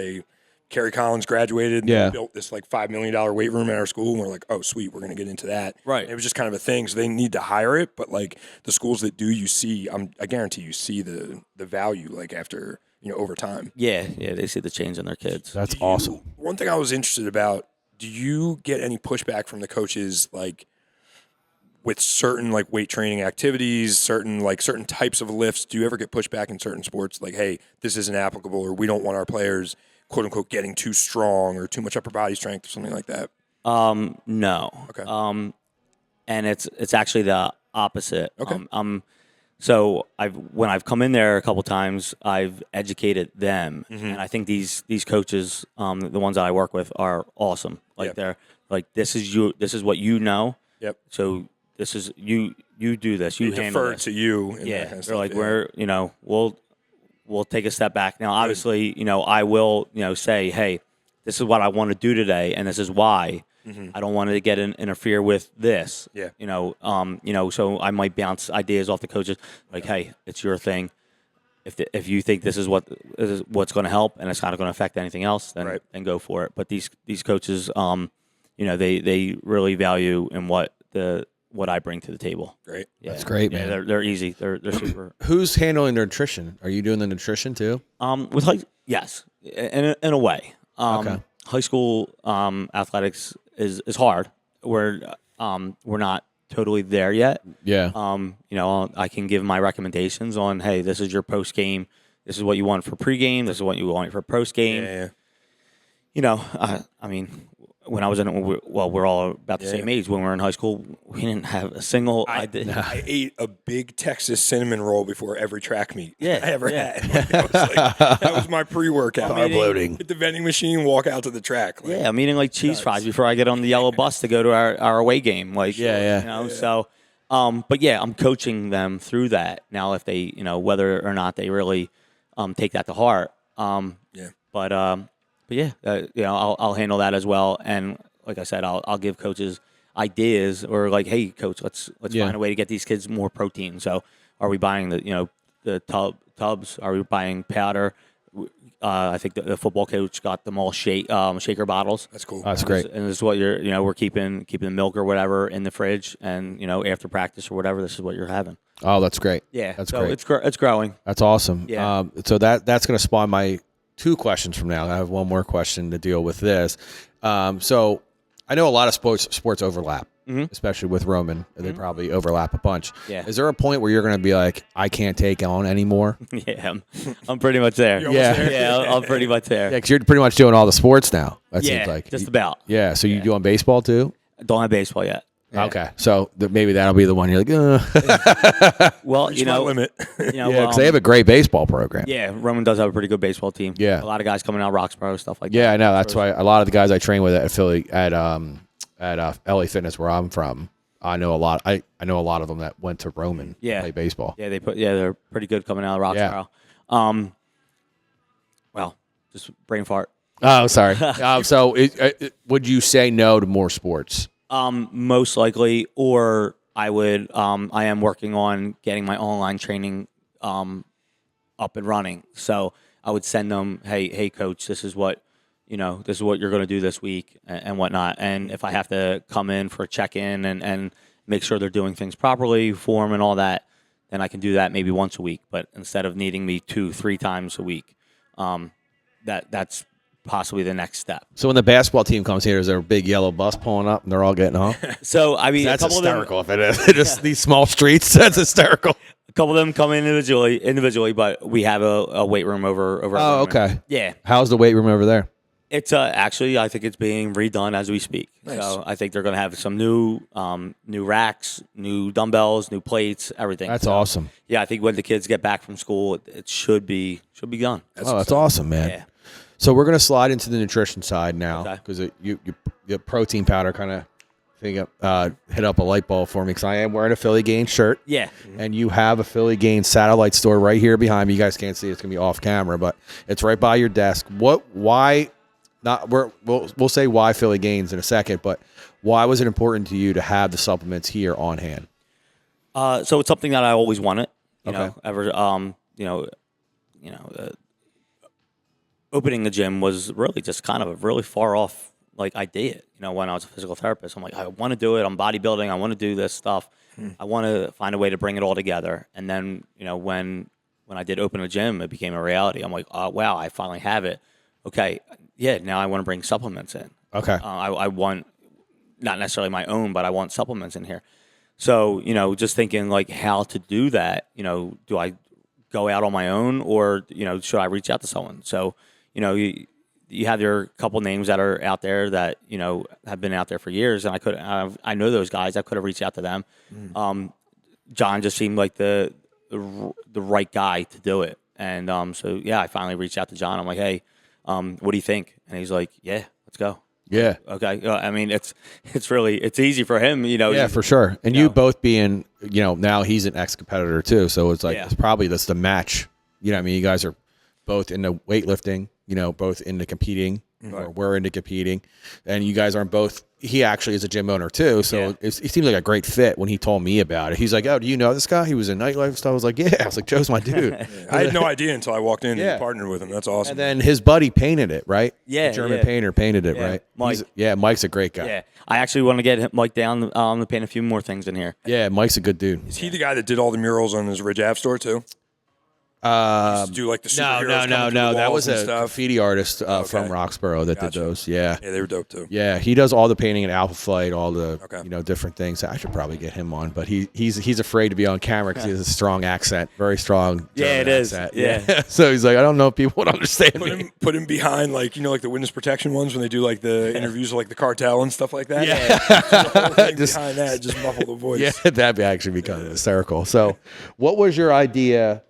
Kerry Collins graduated and built this like $5 million weight room at our school. And we're like, oh, sweet, we're going to get into that. Right. And it was just kind of a thing. So they need to hire it. But like the schools that do, I guarantee you see the value like after, over time. Yeah, they see the change in their kids. That's awesome. One thing I was interested about, do you get any pushback from the coaches like with certain like weight training activities, certain types of lifts? Do you ever get pushback in certain sports like, hey, this isn't applicable, or we don't want our players, quote unquote, getting too strong or too much upper body strength or something like that? No. Okay. And it's actually the opposite. Okay. So when I've come in there a couple times, I've educated them, and I think these coaches, the ones that I work with, are awesome. Like they're like, this is what you know. Yep. So this is you do this. You handle defer this. to you. And Yeah. that kind of They're like, stuff, we'll take a step back. Now, obviously, I will say, hey, this is what I want to do today, and this is why. I don't want to interfere with this. Yeah. So I might bounce ideas off the coaches, like, hey, it's your thing. If you think this is what's going to help and it's not going to affect anything else, then go for it. But these coaches, they really value in what I bring to the table. Great. Yeah. That's great, man. Yeah, they're easy. They're super. Who's handling their nutrition? Are you doing the nutrition too? Yes, in a way. Okay. High school athletics is hard. We're not totally there yet. Yeah. I can give my recommendations on, hey, this is your post game. This is what you want for pregame. This is what you want for post game. Yeah. I mean, when I was we're all about the same age. When we were in high school, we didn't have a single. I ate a big Texas cinnamon roll before every track meet I ever had. That was my pre-workout. Carb loading. Hit the vending machine, walk out to the track. I'm eating cheese fries before I get on the yellow bus to go to our away game. So, but I'm coaching them through that now. If they, whether or not they really take that to heart. I'll handle that as well. And like I said, I'll give coaches ideas, or like, hey, coach, let's find a way to get these kids more protein. So, are we buying the tubs? Are we buying powder? I think the football coach got them all shaker bottles. That's cool. That's great. And this is what we're keeping the milk or whatever in the fridge, and after practice or whatever, this is what you're having. Oh, that's great. Yeah, that's so great. It's growing. That's awesome. Yeah. So that's going to spawn my 2 questions from now. I have one more question to deal with this. So I know a lot of sports overlap, especially with Roman. They probably overlap a bunch. Yeah. Is there a point where you're going to be like, I can't take on anymore? Yeah, I'm pretty much there. Yeah, I'm pretty much there. Yeah, because you're pretty much doing all the sports now. That seems like just about. Yeah, so you doing baseball too? Don't have baseball yet. Yeah. Okay, so maybe that'll be the one you're like, ugh. Well, Reach my limit. Yeah, because they have a great baseball program. Yeah, Roman does have a pretty good baseball team. Yeah. A lot of guys coming out of Roxborough, stuff like that. Yeah, I know. That's why a lot of the guys I train with at Philly at LA Fitness, where I'm from, I know a lot. I know a lot of them that went to Roman to play baseball. Yeah, they're pretty good coming out of Roxborough. Well, just brain fart. Oh, sorry. So would you say no to more sports? Most likely, or I am working on getting my online training up and running. So I would send them, hey, coach, this is what you're going to do this week and whatnot. And if I have to come in for a check-in and make sure they're doing things properly, form and all that, then I can do that maybe once a week. But instead of needing me 2-3 times a week, that's possibly the next step. So when the basketball team comes here, is there a big yellow bus pulling up and they're all getting off? So, I mean, that's a couple hysterical if it is. Just these small streets, that's hysterical. A couple of them come individually, but we have a weight room over. Oh, okay. Yeah. How's the weight room over there? It's actually, I think it's being redone as we speak. Nice. So I think they're going to have some new racks, new dumbbells, new plates, everything. That's awesome. Yeah, I think when the kids get back from school, it should be done. That's awesome, man. Yeah. So we're going to slide into the nutrition side now Okay. because your protein powder kind of hit up a light bulb for me because I am wearing a Philly Gaines shirt. Yeah. And you have a Philly Gaines satellite store right here behind me. You guys can't see it. It's going to be off camera, but it's right by your desk. Why not? We'll say why Philly Gaines in a second, but why was it important to you to have the supplements here on hand? So it's something that I always wanted. Opening a gym was really just kind of a really far off idea. When I was a physical therapist, I'm like, I want to do it. I'm bodybuilding. I want to do this stuff. I want to find a way to bring it all together. And then, when I did open a gym, it became a reality. I'm like, oh, wow, I finally have it. Okay, yeah, now I want to bring supplements in. Okay. I want, not necessarily my own, but I want supplements in here. So, just thinking how to do that, do I go out on my own or, should I reach out to someone? So, you have your couple names that are out there that, have been out there for years, and I know those guys. I could have reached out to them. John just seemed like the right guy to do it. And so, yeah, I finally reached out to John. I'm like, hey, what do you think? And he's like, yeah, let's go. Yeah. Okay. I mean, it's easy for him, Yeah, for sure. And you both being, now he's an ex-competitor too. So it's it's probably that's the match. I mean, you guys are both into weightlifting, both into competing, or we're into competing. And you guys aren't both, he actually is a gym owner too. So it seemed like a great fit when he told me about it. He's like, oh, do you know this guy? He was in nightlife stuff. I was like, yeah. I was like, Joe's my dude. I had no idea until I walked in and partnered with him. That's awesome. And then his buddy painted it, right? Yeah. The German painter painted it, right? Mike. Mike's a great guy. Yeah. I actually want to get Mike down to paint a few more things in here. Yeah, Mike's a good dude. Is he the guy that did all the murals on his Ridge Ave store too? He used to do the superheroes No. That was a stuff. graffiti artist from Roxborough that did those. Yeah. Yeah, they were dope too. Yeah, he does all the painting at Alpha Flight, all the different things. I should probably get him on, but he's afraid to be on camera because he has a strong accent, very strong. German accent. Yeah. So he's like, I don't know if people would understand me. Put him behind the witness protection ones when they do the interviews with the cartel and stuff like that. Yeah. The whole thing behind that, just muffle the voice. Yeah, that'd actually be kind of hysterical. So, what was your idea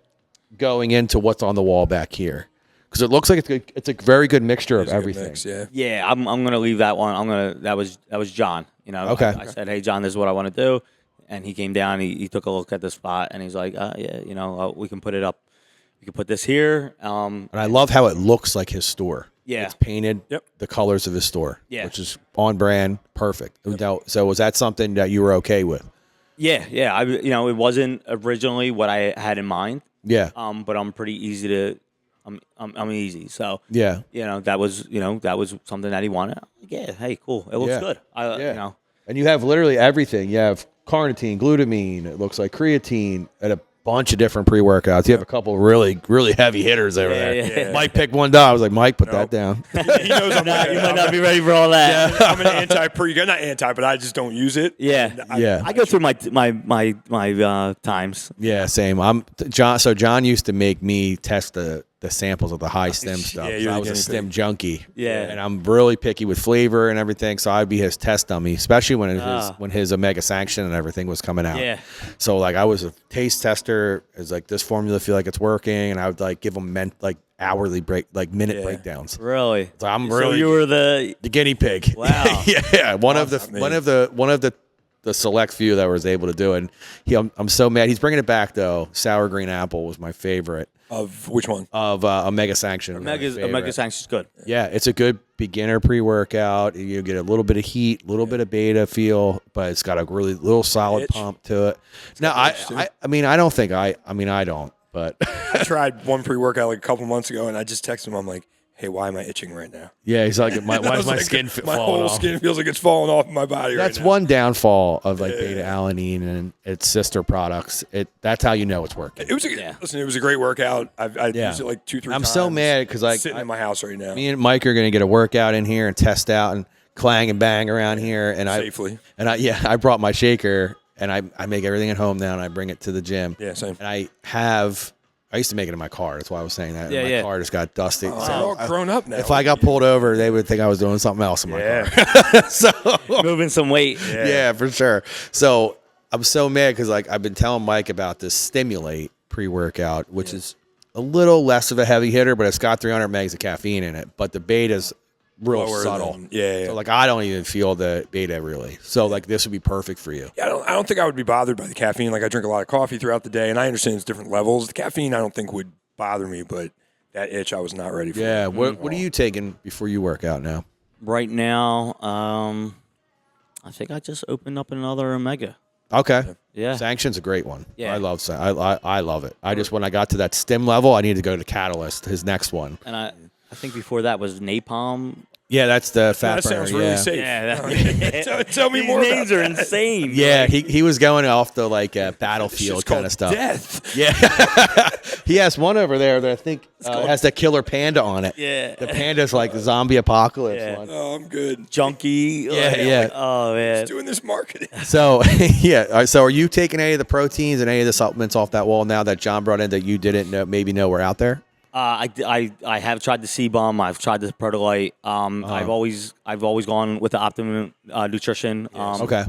going into what's on the wall back here? Because it looks like it's a very good mixture of everything. Mix, yeah. Yeah, I'm gonna leave that one. That was John. Okay. I said, hey John, this is what I want to do, and he came down. He took a look at the spot, and he's like, we can put it up. We can put this here. And I love how it looks like his store. Yeah. It's painted the colors of his store. Yeah. Which is on brand, perfect. Yep. So was that something that you were okay with? Yeah. It wasn't originally what I had in mind. Yeah. But I'm pretty easy to. I'm easy. So yeah. That was something that he wanted. Yeah. Hey, cool. It looks good. And you have literally everything. You have carnitine, glutamine. It looks like creatine at a bunch of different pre-workouts. You have a couple really, really heavy hitters over there. yeah. Mike picked one down. I was like, Mike, put that down. He knows I'm You might not be ready for all that. I'm an anti-pre. Not anti, but I just don't use it. Yeah. Yeah. I go through my times. Yeah, same. John. So John used to make me test the samples of the high stem stuff. Yeah, So you're I the was a guinea stem pig. junkie. Yeah. And I'm really picky with flavor and everything. So I'd be his test dummy, especially when his Omega Sanction and everything was coming out. Yeah. So like I was a taste tester. It's like this formula feel like it's working, and I would like give them hourly minute breakdowns. Really? So I'm So really you were the the guinea pig. Wow. Yeah. One of the select few that was able to do it. And I'm so mad. He's bringing it back though. Sour green apple was my favorite. Of which one? Of Omega Sanction. Omega Sanction's good. Yeah, it's a good beginner pre-workout. You get a little bit of heat, a little bit of beta feel, but it's got a really little solid pump to it. Now, I don't, but I tried one pre-workout like a couple months ago, and I just texted him. I'm like, "Hey, why am I itching right now?" yeah, he's like, why is my like, skin my falling whole off? skin feels like it's falling off my body That's right now. one downfall of like beta alanine and its sister products. That's how you know it's working. It was listen. It was a great workout. I've used it like 2-3 times. I'm so mad because like sitting in my house right now. me and Mike are gonna get a workout in here and test out and clang and bang around here, and Safely. I brought my shaker and I make everything at home now and I bring it to the gym. Yeah, same. And I used to make it in my car. That's why I was saying that. Yeah, My car just got dusty. Oh, So we're all grown up now. if I got pulled over, they would think I was doing something else in my car. yeah, So Moving some weight. yeah, for sure. So I'm so mad because like I've been telling Mike about this Stimulate pre-workout, which is a little less of a heavy hitter, but it's got 300 megs of caffeine in it. But the beta's real Lower subtle. yeah. So like I don't even feel the beta really. So like this would be perfect for you. Yeah, I don't think I would be bothered by the caffeine. Like I drink a lot of coffee throughout the day, and I understand it's different levels. The caffeine I don't think would bother me, but that itch I was not ready for. Yeah. What are you taking before you work out now? Right now, I think I just opened up another Omega. Okay. Yeah. Sanction's a great one. Yeah. I love I love it. I just when I got to that stim level, I needed to go to Catalyst, his next one. And I think before that was Napalm. Yeah, that's the fat That burner. sounds really yeah. safe. Yeah. Tell me These more. names about are that. insane. Yeah, he was going off the like It's battlefield just kind called of stuff. Death. Yeah, he has one over there that I think has that killer panda on it. Yeah. The panda's like the zombie apocalypse Yeah. one. Oh, I'm good. Junkie. Yeah. Oh man. Doing this marketing. So yeah, so are you taking any of the proteins and any of the supplements off that wall now that John brought in that you didn't maybe know were out there? I have tried the C-Bum. I've tried the Protolite. I've always gone with the Optimum Nutrition. Okay.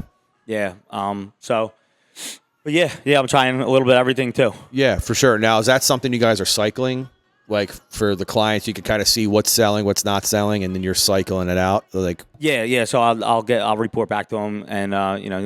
Yeah. But yeah, I'm trying a little bit of everything too. Yeah, for sure. Now, is that something you guys are cycling? Like for the clients, you can kind of see what's selling, what's not selling, and then you're cycling it out. Like, Yeah. So I'll report back to him and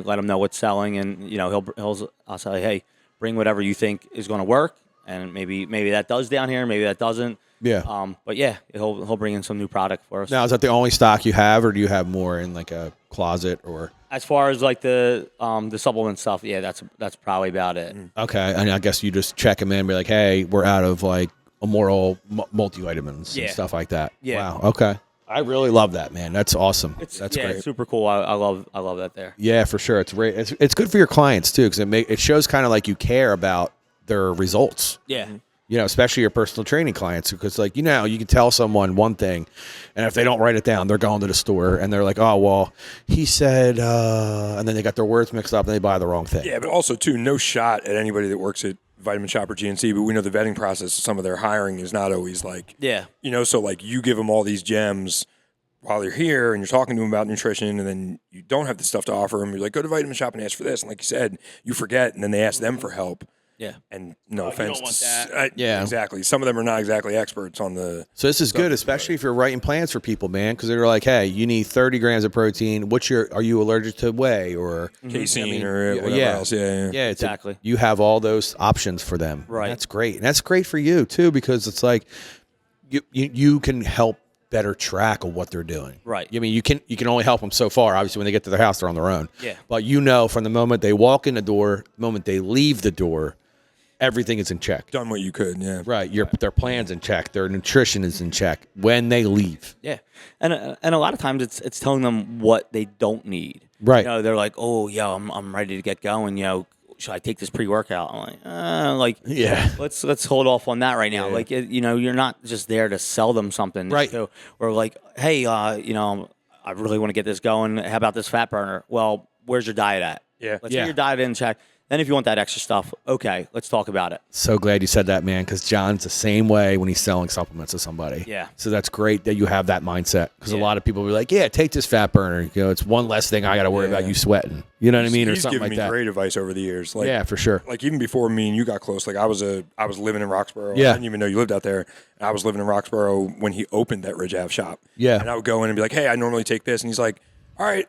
let him know what's selling, and I'll say, hey, bring whatever you think is going to work, and maybe that does down here, maybe that doesn't. yeah. But yeah, he'll bring in some new product for us. Now, is that the only stock you have, or do you have more in like a closet or? As far as like the supplement stuff, yeah, that's probably about it. Okay, and I guess you just check them in and be like, hey, we're out of like immoral multivitamins and Yeah. stuff like that. Yeah. Wow. Okay. I really love that, man. That's awesome. That's It's great. super cool. I love that there. Yeah, for sure. It's great. It's good for your clients too, because it shows kind of like you care about their results. Yeah. You know, especially your personal training clients, because like, you can tell someone one thing, and if they don't write it down, they're going to the store and they're like, oh, well, he said, and then they got their words mixed up and they buy the wrong thing. Yeah, but also too, no shot at anybody that works at Vitamin Shop or GNC, but we know the vetting process, some of their hiring is not always like, Yeah. so like you give them all these gems while you're here and you're talking to them about nutrition, and then you don't have the stuff to offer them. You're like, go to Vitamin Shop and ask for this. And like you said, you forget, and then they ask them for help. Yeah. And no you offense. don't want that. Yeah. Exactly. Some of them are not exactly experts on the. So this is good, especially if you're writing plans for people, man, because they're like, hey, you need 30 grams of protein. Are you allergic to whey or casein or whatever else? Yeah. Yeah, Exactly. You have all those options for them. Right. That's great. And that's great for you too, because it's like you can help better track of what they're doing. Right. I mean, you can only help them so far. Obviously, when they get to their house, they're on their own. Yeah. But from the moment they walk in the door, the moment they leave the door, everything is in check. Done what you could. Yeah. Right. Their plan's in check. Their nutrition is in check when they leave. Yeah. And a lot of times it's telling them what they don't need. Right. They're like, oh, yeah, I'm ready to get going. should I take this pre-workout? I'm like, Yeah. let's hold off on that right now. Like, you're not just there to sell them something, Right? So, or like, hey, I really want to get this going. How about this fat burner? Well, where's your diet at? Yeah. Let's Yeah. get your diet in check. Then if you want that extra stuff, okay, let's talk about it. So glad you said that, man, because John's the same way when he's selling supplements to somebody. Yeah. So that's great that you have that mindset, because a Yeah. lot of people will be like, yeah, take this fat burner. It's one less thing I got to worry about you sweating. You know what I mean? Or He's something given like me that. great advice over the years. Like, Yeah, for sure. Like even before me and you got close, like I was living in Roxborough. Yeah. I didn't even know you lived out there. I was living in Roxborough when he opened that Ridge Ave shop. Yeah. And I would go in and be like, hey, I normally take this. And he's like, all right,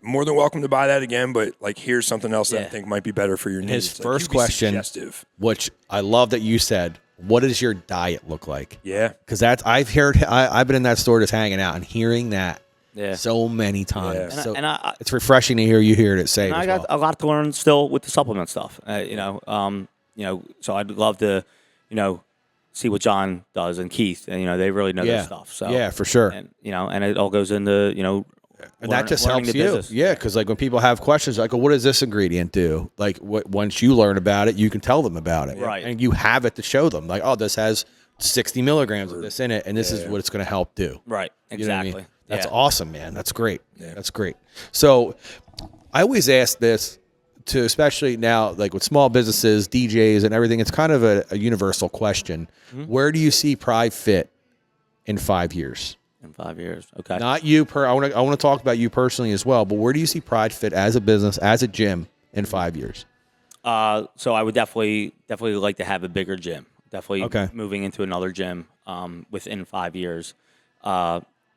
more than welcome to buy that again, but like here's something else that I think might be better for your needs. His Like, first you be question, suggestive. which I love that you said, what does your diet look like? Yeah. Because I've been in that store just hanging out and hearing that so many times. Yeah. So And I- it's refreshing to hear you hear it say. And I as got well. a lot to learn still with the supplement stuff. So I'd love to, see what John does and Keith, and they really know their stuff. So yeah, for sure. and and it all goes into And that just learning helps the you. business. Yeah, because like when people have questions like, well, what does this ingredient do? Like once you learn about it, you can tell them about it. Right. And you have it to show them. Like, oh, this has 60 milligrams of this in it, and this is what it's going to help do. Right. You know what I Exactly. mean? That's Yeah. awesome, man. That's great. Yeah. That's great. So I always ask this to, especially now, like with small businesses, DJs and everything, it's kind of a universal question. Mm-hmm. Where do you see Pride Fit in 5 years? In 5 years. Okay. Not you I want to talk about you personally as well, but where do you see Pride Fit as a business, as a gym in 5 years? So I would definitely like to have a bigger gym. Definitely Okay. moving into another gym within 5 years.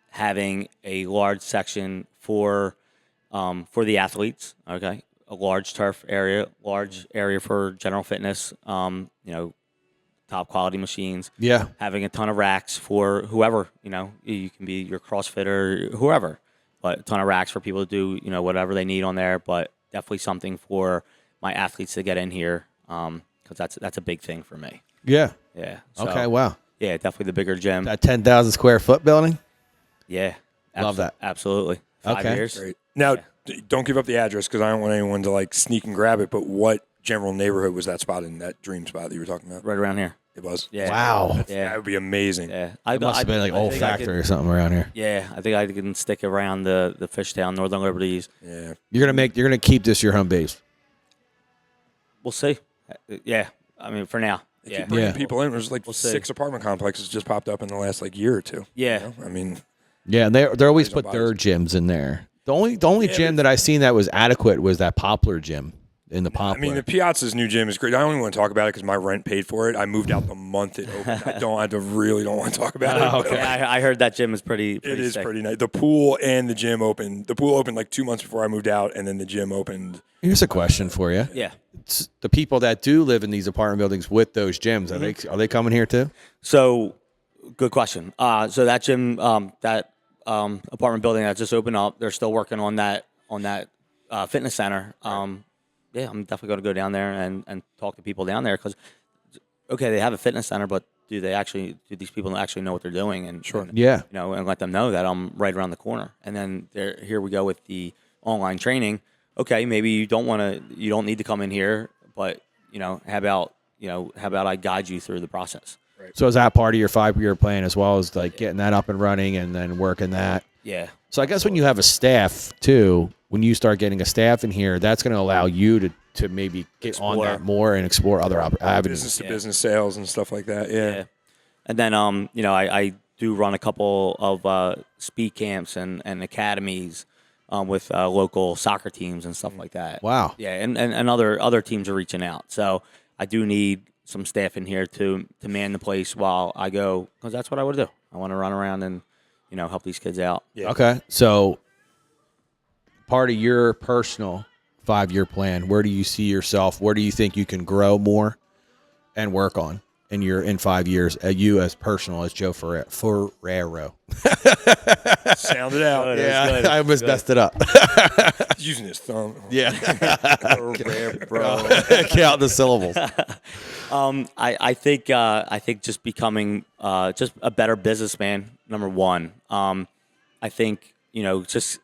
Having a large section for the athletes. Okay, a large turf area, large area for general fitness. Top quality machines. Yeah. Having a ton of racks for whoever. You can be your CrossFitter, whoever. But a ton of racks for people to do whatever they need on there. But definitely something for my athletes to get in here because that's a big thing for me. Yeah. Yeah. So, Okay. Wow. Yeah, definitely the bigger gym. That 10,000 square foot building. Yeah. Love that. Absolutely. 5 Okay. years. Great. Now, don't give up the address because I don't want anyone to like sneak and grab it. But what general neighborhood was that spot in, that dream spot that you were talking about? Right around here. It was. Yeah. Wow. Yeah. That would be amazing. Yeah. It must have been like I old think I factory could- or something around here. Yeah, I think I can stick around the Fishtown, Northern Liberties. Yeah. You're gonna keep this your home base. We'll see. Yeah. I mean, for now. Yeah. Bringing Yeah. people in. There's like We'll see. 6 apartment complexes just popped up in the last like year or two. Yeah. I mean, Yeah, and they always put Don't their buy gyms in there. The only gym that I seen that was adequate was that Poplar gym in the Poplar. I mean, the Piazza's new gym is great. I don't even want to talk about it because my rent paid for it. I moved out the month it opened. I really don't want to talk about it. but, Yeah, I heard that gym is pretty It is sick. pretty nice. The pool and the gym opened. The pool opened like 2 months before I moved out, and then the gym opened. Here's a question for you. Yeah. It's the people that do live in these apartment buildings with those gyms, are they coming here too? So, good question. So that gym, that apartment building that just opened up, they're still working on that fitness center. Yeah, I'm definitely going to go down there and talk to people down there because, okay, they have a fitness center, but do these people actually know what they're doing? And Yeah. and let them know that I'm right around the corner. And then here we go with the online training. Okay, maybe you don't need to come in here, but how about I guide you through the process? So is that part of your 5-year plan as well as like getting that up and running and then working that? Yeah. So I guess when you have a staff too, when you start getting a staff in here, that's going to allow you to maybe get on that more and explore other avenues. Business to business sales and stuff like that. Yeah. And then, I do run a couple of speed camps and academies with local soccer teams and stuff like that. Wow. Yeah, and other teams are reaching out. So I do need some staff in here to man the place while I go, because that's what I want to do. I want to run around and, help these kids out. Yeah. Okay. So part of your personal 5-year plan, where do you see yourself? Where do you think you can grow more and work on in 5 years? You as personal as Joe Ferraro. Sound it out. Yeah, I almost messed it up. Using his thumb. Yeah. Bro. Count the syllables. I think just becoming just a better businessman, number one. I think just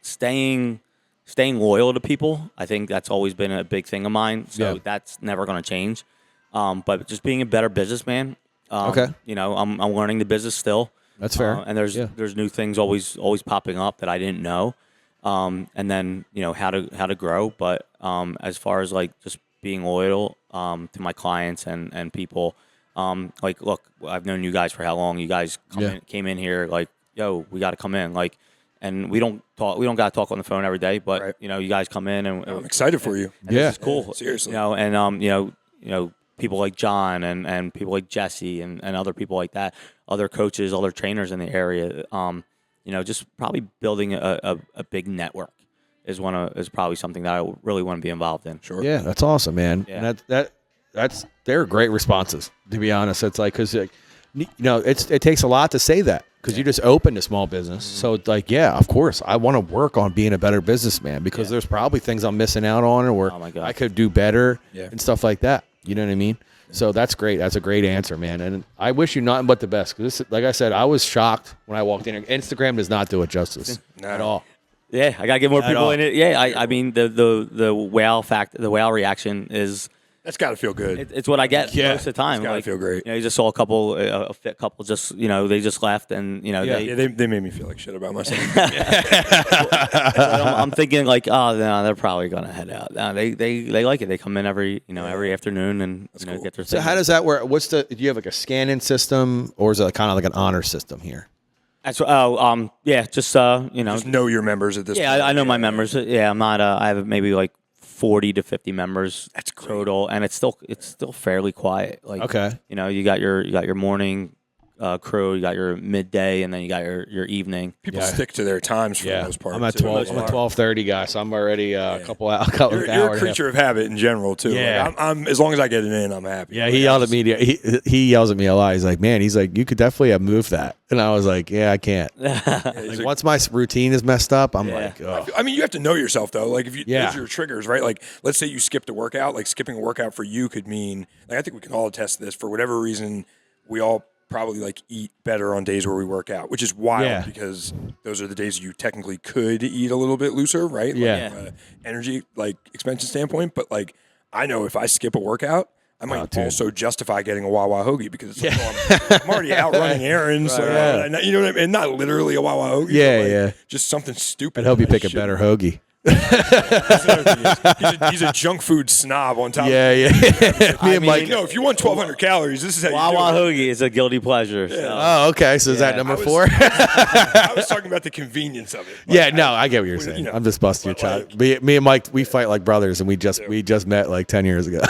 staying staying loyal to people. I think that's always been a big thing of mine. So Yeah. that's never going to change. But just being a better businessman. Okay. You know, I'm learning the business still. That's fair. And there's new things always popping up that I didn't know. And then, you know, how to grow. But as far as like just being loyal to my clients and people, like, look, I've known you guys for how long? You guys came in here like, yo, we got to come in, like, and we don't got to talk on the phone every day, but you know, you guys come in and I'm excited for you. and this is cool. Seriously. You know, and you know, people like John and people like Jesse and other people like that, other coaches, other trainers in the area. You know, just probably building a big network is probably something that I really want to be involved in. Sure. Yeah, that's awesome, man. Yeah. And they're great responses, to be honest. It's like, because you know, it takes a lot to say that, because you just opened a small business. So it's like, yeah, of course, I want to work on being a better businessman, because there's probably things I'm missing out on, or Oh my God. I could do better Yeah. and stuff like that. You know what I mean? So that's great. That's a great answer, man. And I wish you nothing but the best, because like I said, I was shocked when I walked in here. Instagram does not do it justice at all. Yeah, I gotta get more At people all. in it. Yeah, I mean the wow reaction is That's got to feel good. it's what I get Yeah. most of the time. It's gotta Like, feel great. You know, you just saw a fit couple just, you know, they just left, and you know Yeah, they made me feel like shit about myself. I'm thinking like, oh no, they're probably gonna head out. No, they like it. They come in every afternoon and cool. get their So thing. how does that work? Do you have like a scan-in system, or is it kind of like an honor system here? That's yeah, just you know, Just know your members at this yeah, point. I know my members. Yeah, I'm not. I have maybe like 40 to 50 members. That's great. Total, and it's still fairly quiet. Like, Okay. you know, you got your morning crew, you got your midday, and then you got your evening. People stick to their times for the most part. I'm at too. 12. I'm at 12:30, guys. So I'm already a couple hours. You're a creature of habit in general too. Yeah. Like, I'm as long as I get it in, I'm happy. Yeah, Like, he yelled at me. He yells at me a lot. He's like, "Man," he's like, "You could definitely have moved that." And I was like, "Yeah, I can't." Like, once my routine is messed up, I'm like, "Ugh." I mean, you have to know yourself though. Like if you Yeah. those are your triggers, right? Like let's say you skipped a workout. Like skipping a workout for you could mean, like I think we can all attest to this. For whatever reason, we all probably like eat better on days where we work out, which is wild Yeah. because those are the days you technically could eat a little bit looser, right? Yeah. Like, from a energy like expense standpoint. But like I know if I skip a workout, I might dude. also justify getting a Wawa hoagie because it's like, oh, I'm already out running errands. So, yeah. you know what I mean? Not literally a Wawa hoagie. Yeah, but, like, yeah. Just something stupid. I'd hope you that I pick a shouldn't. better hoagie. He's a junk food snob on top Yeah, of yeah. Me and mean, Mike. No, if you want 1,200 calories, this is how you Wawa do it. hoagie is a guilty pleasure. So. Oh, okay. So is that number I was- 4? I was talking about the convenience of it. Like, Yeah, no, I get what you're saying. you know, I'm just busting your but, chops. Me and Mike, we fight like brothers, and we just met like 10 years ago.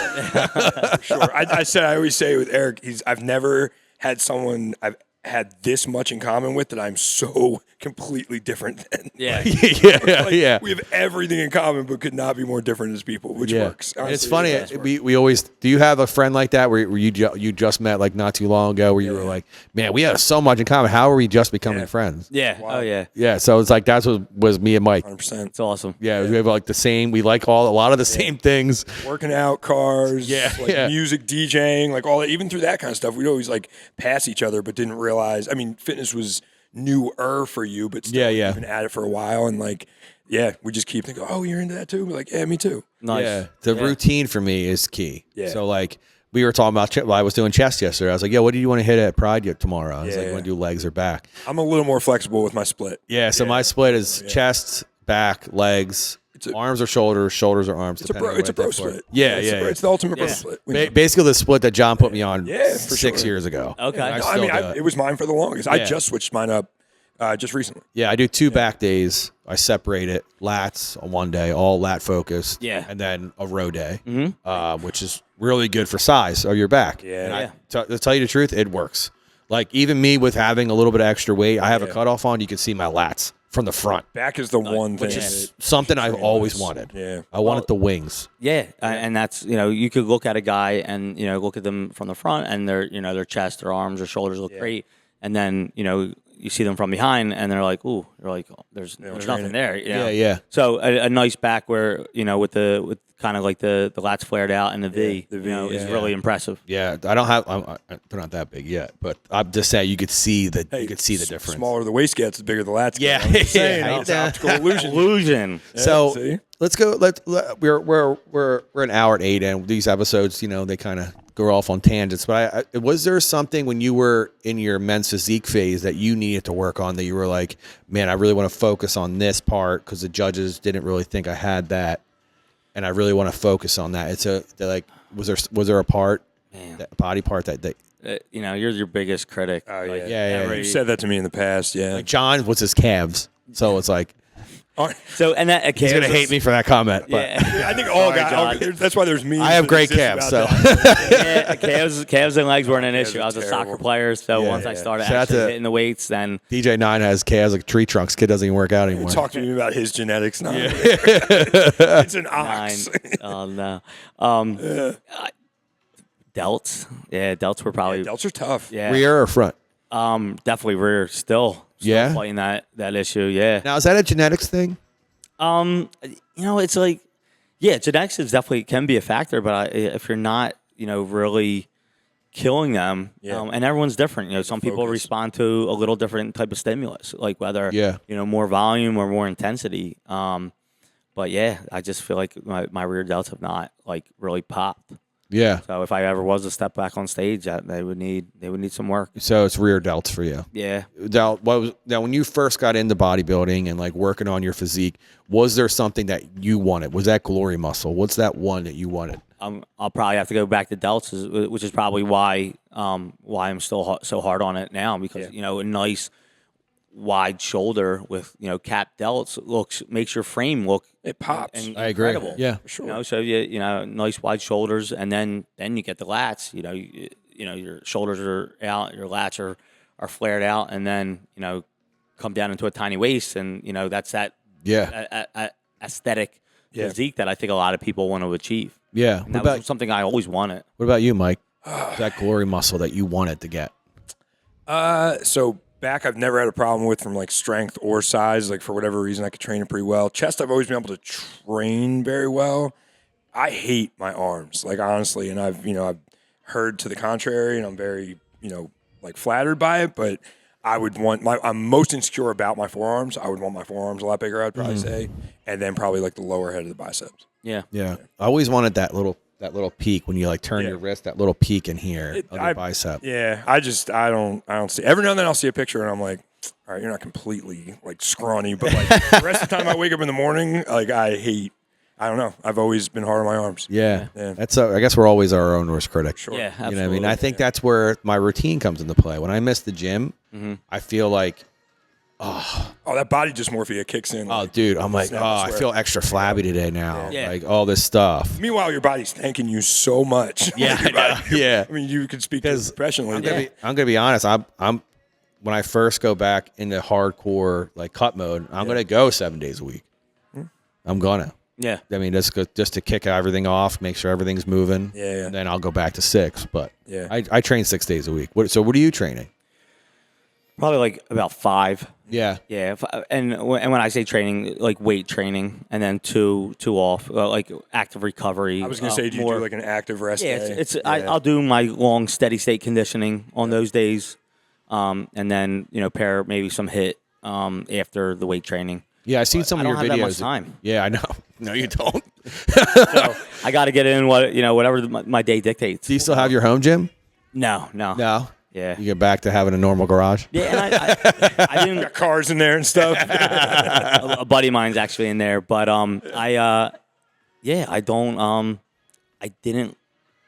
Sure. I always say with Eric, I've never had someone I've had this much in common with that I'm so completely different than. Yeah. yeah, Like, yeah. We have everything in common, but could not be more different as people, which works. And it's Honestly, funny. it does work. We always. Do you have a friend like that where you just met like not too long ago, where you were like, man, we have so much in common. How are we just becoming friends? Yeah. Oh yeah. Yeah. So it's like that's what was me and Mike. 100%. It's awesome. Yeah, we have like the same. We like a lot of the same things. Working out, cars, Yeah. music, DJing, like all that. Even through that kind of stuff, we'd always like pass each other, but didn't realize. I mean, fitness was newer for you, but still, Yeah. you've been at it for a while, and like, yeah, we just keep thinking, oh, you're into that too. We're like, yeah, me too. Nice. Yeah. The routine for me is key. Yeah. So like we were talking about. I was doing chest yesterday. I was like, "Yo, what do you want to hit at Pride tomorrow?" I was like, Yeah. "You want to do legs or back?" I'm a little more flexible with my split. Yeah. So my split is chest, back, legs, arms or shoulders, shoulders or arms. It's a bro split. Yeah, It's the ultimate bro split. Basically, the split that John put me on Yeah, for 6 sure. years ago. Okay. And I mean, still do it was mine for the longest. I Yeah. just switched mine up just recently. Yeah, I do 2 back days. I separate it. Lats on one day, all lat focused. Yeah. And then a row day, which is really good for size of your back. Yeah. And to tell you the truth, it works. Like even me with having a little bit of extra weight, I have a cutoff on. You can see my lats from the front, Back is the one thing. which is something I've always wanted. Yeah. I wanted the wings. Yeah, and that's, you know, you could look at a guy and, you know, look at them from the front and their, you know, their chest, their arms, their shoulders look great, and then, you know, you see them from behind, and they're like, ooh, you're like, oh, there's nothing there. You know? Yeah. So a nice back where with kind of like the lats flared out and the V, the V, is really impressive. Yeah, I don't have. They're not that big yet, but I'm just saying you could see the difference. Smaller the waist gets, the bigger the lats Yeah, get. I'm just saying, yeah. it's optical illusion. Illusion. So see? let's go. We're an hour at 8, and these episodes, they kind of go off on tangents. But was there something when you were in your Men's Physique phase that you needed to work on that you were like, man, I really want to focus on this part because the judges didn't really think I had that, and I really want to focus on that. Was there a part, that body part that you're your biggest critic. Oh, Like, yeah. You said that to me in the past, yeah. like John was his calves, so it's like So and that he's gonna hate me for that comment, but. Yeah. I think all Sorry, guys. John. That's why there's memes. I have that great exist calves, about so that. calves and legs weren't an Calves issue. are I was a terrible. soccer player, so Yeah, once I yeah. started Shout out actually to- hitting the weights, then DJ9 has calves like tree trunks. Kid doesn't even work out anymore. Talk to me about his genetics now. It's an ox. oh no, delts. Yeah, delts were probably Delts are tough. yeah, Rear or front? definitely rear. Still Yeah? fighting that issue. Yeah. Now is that a genetics thing? It's like, yeah, genetics is definitely can be a factor, but if you're not, really killing them, Yeah. and everyone's different. Some people focus. respond to a little different type of stimulus, like whether, Yeah. more volume or more intensity. But yeah, I just feel like my rear delts have not like really popped. Yeah. So if I ever was to step back on stage, they would need some work. So it's rear delts for you. Yeah. Now, when you first got into bodybuilding and like working on your physique, was there something that you wanted? Was that glory muscle? What's that one that you wanted? I'll probably have to go back to delts, which is probably why I'm still so hard on it now because a nice wide shoulder with capped delts makes your frame look It pops. I agree. incredible. Yeah. For sure. So nice wide shoulders, and then you get the lats. Your shoulders are out, your lats are flared out, and then come down into a tiny waist, and that's that aesthetic physique that I think a lot of people want to achieve. Yeah. And that was something I always wanted. What about you, Mike? That glory muscle that you wanted to get? So back, I've never had a problem with from like strength or size. Like for whatever reason, I could train it pretty well. Chest, I've always been able to train very well. I hate my arms, like honestly, and I've heard to the contrary, and I'm very like flattered by it. But I would want I'm most insecure about my forearms. I would want my forearms a lot bigger, I'd probably say, and then probably like the lower head of the biceps. Yeah. Yeah. I always wanted that little peak when you like turn Yeah. your wrist, that little peak in here of your bicep. Yeah, I don't see. Every now and then I'll see a picture and I'm like, all right, you're not completely like scrawny, but like the rest of the time I wake up in the morning, like I don't know. I've always been hard on my arms. Yeah. Yeah. I guess we're always our own worst critic. Sure. Yeah, You absolutely. know what I mean? I think that's where my routine comes into play. When I miss the gym, I feel like, Oh, that body dysmorphia kicks in. oh, dude, I'm like, Snap oh, and I swear. feel extra flabby today now. Yeah. Like all this stuff. Meanwhile, your body's thanking you so much. Yeah, Your body- yeah. I mean, you could speak to it 'Cause professionally. I'm gonna be honest. I'm when I first go back into hardcore like cut mode, I'm gonna go 7 days a week. I'm gonna. Yeah. I mean, just to kick everything off, make sure everything's moving. Yeah. And then I'll go back to 6. But Yeah. I train 6 days a week. So what are you training? Probably like about 5. Yeah. Yeah, and when I say training, like weight training, and then two off, like active recovery. I was going to say, do you do like an active rest yeah, day? I'll do my long steady state conditioning on those days, and then pair maybe some hit after the weight training. Yeah, I seen some I of your don't videos. have that much time. Yeah, I know. No, you don't. So I got to get in whatever my day dictates. Do you still have your home gym? No. No. Yeah. You get back to having a normal garage? Yeah, and I didn't. Got cars in there and stuff. A buddy of mine's actually in there, but I don't. I didn't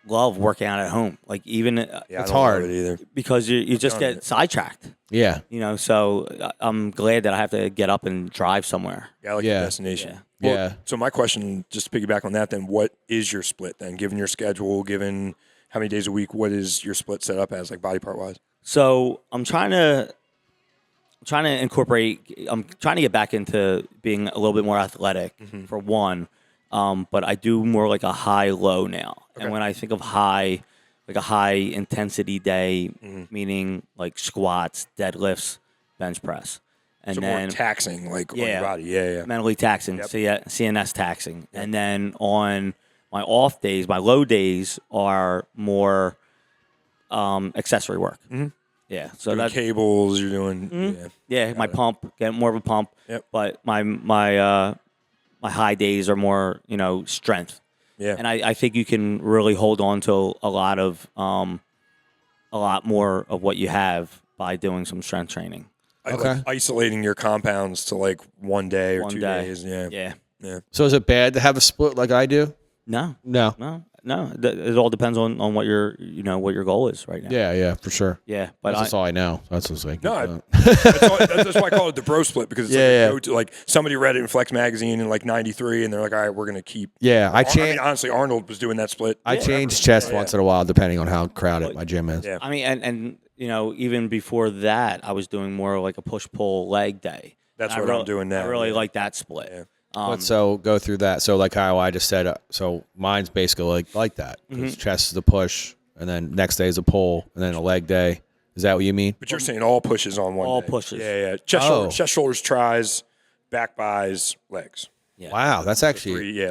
love working out at home. Like even Yeah, It's I don't hard. love it either. because you just done get it. sidetracked. Yeah. So I'm glad that I have to get up and drive somewhere. Yeah, I like Yeah. the destination. Yeah. Well, Yeah. So my question, just to piggyback on that, then, what is your split then? Given your schedule, given how many days a week, what is your split set up as, like body part wise? So I'm trying to incorporate. I'm trying to get back into being a little bit more athletic for one, but I do more like a high-low now. Okay. And when I think of high, like a high intensity day, meaning like squats, deadlifts, bench press. And So then more taxing, like on your body. Yeah. mentally taxing, Yep. CNS taxing. Yep. And then on my off days, my low days are more accessory work. Mm-hmm. Yeah, so doing cables, you're doing my pump, getting more of a pump. Yep. But my high days are more, strength. Yeah. And I think you can really hold on to a lot more of what you have by doing some strength training. Like isolating your compounds to like 1 day or 2 days. Yeah. So is it bad to have a split like I do? No. No. It all depends on what your what your goal is right now. Yeah, for sure. Yeah, but That's all I know. That's what's like. No, that's why I call it the bro split, because it's like somebody read it in Flex magazine in like '93, and they're like, all right, we're gonna keep. Yeah, I mean, honestly, Arnold was doing that split. I change chest once in a while, depending on how crowded my gym is. Yeah. I mean, and even before that, I was doing more like a push pull leg day. That's what I'm doing now. I really like that split. Yeah. So go through that. So like how I just said, so mine's basically like that. Because chest is a push, and then next day is a pull, and then a leg day. Is that what you mean? But you're saying all pushes on one All day. pushes. Yeah. Chest, shoulders, tries, back buys, legs. Yeah. Wow, that's actually I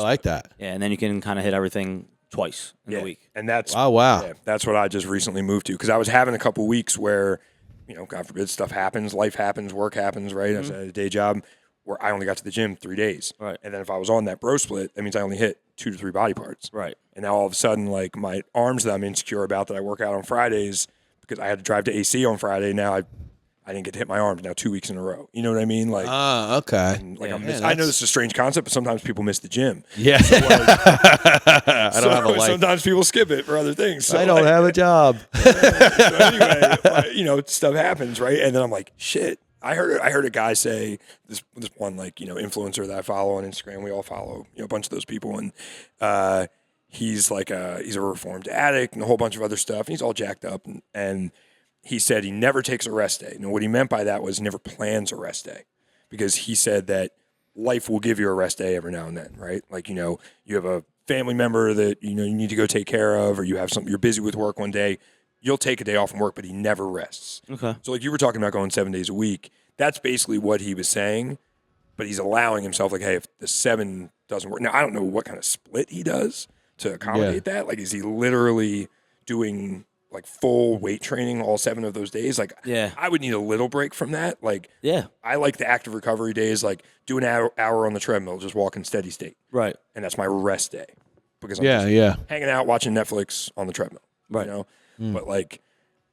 like that. Yeah, and then you can kind of hit everything twice in the week. And that's wow. Yeah, that's what I just recently moved to, because I was having a couple weeks where, God forbid, stuff happens, life happens, work happens, right? I was at a day job where I only got to the gym 3 days. Right. And then if I was on that bro split, that means I only hit 2 to 3 body parts. Right. And now all of a sudden, like my arms that I'm insecure about that I work out on Fridays, because I had to drive to AC on Friday, now I didn't get to hit my arms now 2 weeks in a row. You know what I mean? Like, okay. I know this is a strange concept, but sometimes people miss the gym. Yeah. So, like, I don't have a life. Sometimes people skip it for other things. So, I don't have a job. So anyway, stuff happens, right? And then I'm like, shit. I heard a guy say this one, like, influencer that I follow on Instagram. We all follow, a bunch of those people, and he's like he's a reformed addict and a whole bunch of other stuff. And he's all jacked up, and he said he never takes a rest day. And what he meant by that was he never plans a rest day, because he said that life will give you a rest day every now and then, right? Like, you have a family member that you need to go take care of, or you have something, you're busy with work one day. You'll take a day off from work, but he never rests. Okay. So like you were talking about going 7 days a week, that's basically what he was saying, but he's allowing himself, like, hey, if the 7 doesn't work. Now, I don't know what kind of split he does to accommodate that. Like, is he literally doing like full weight training all 7 of those days? Like, I would need a little break from that. Like, I like the active recovery days, like do an hour on the treadmill, just walk in steady state. Right. And that's my rest day, because I'm just hanging out, watching Netflix on the treadmill. Right. But like,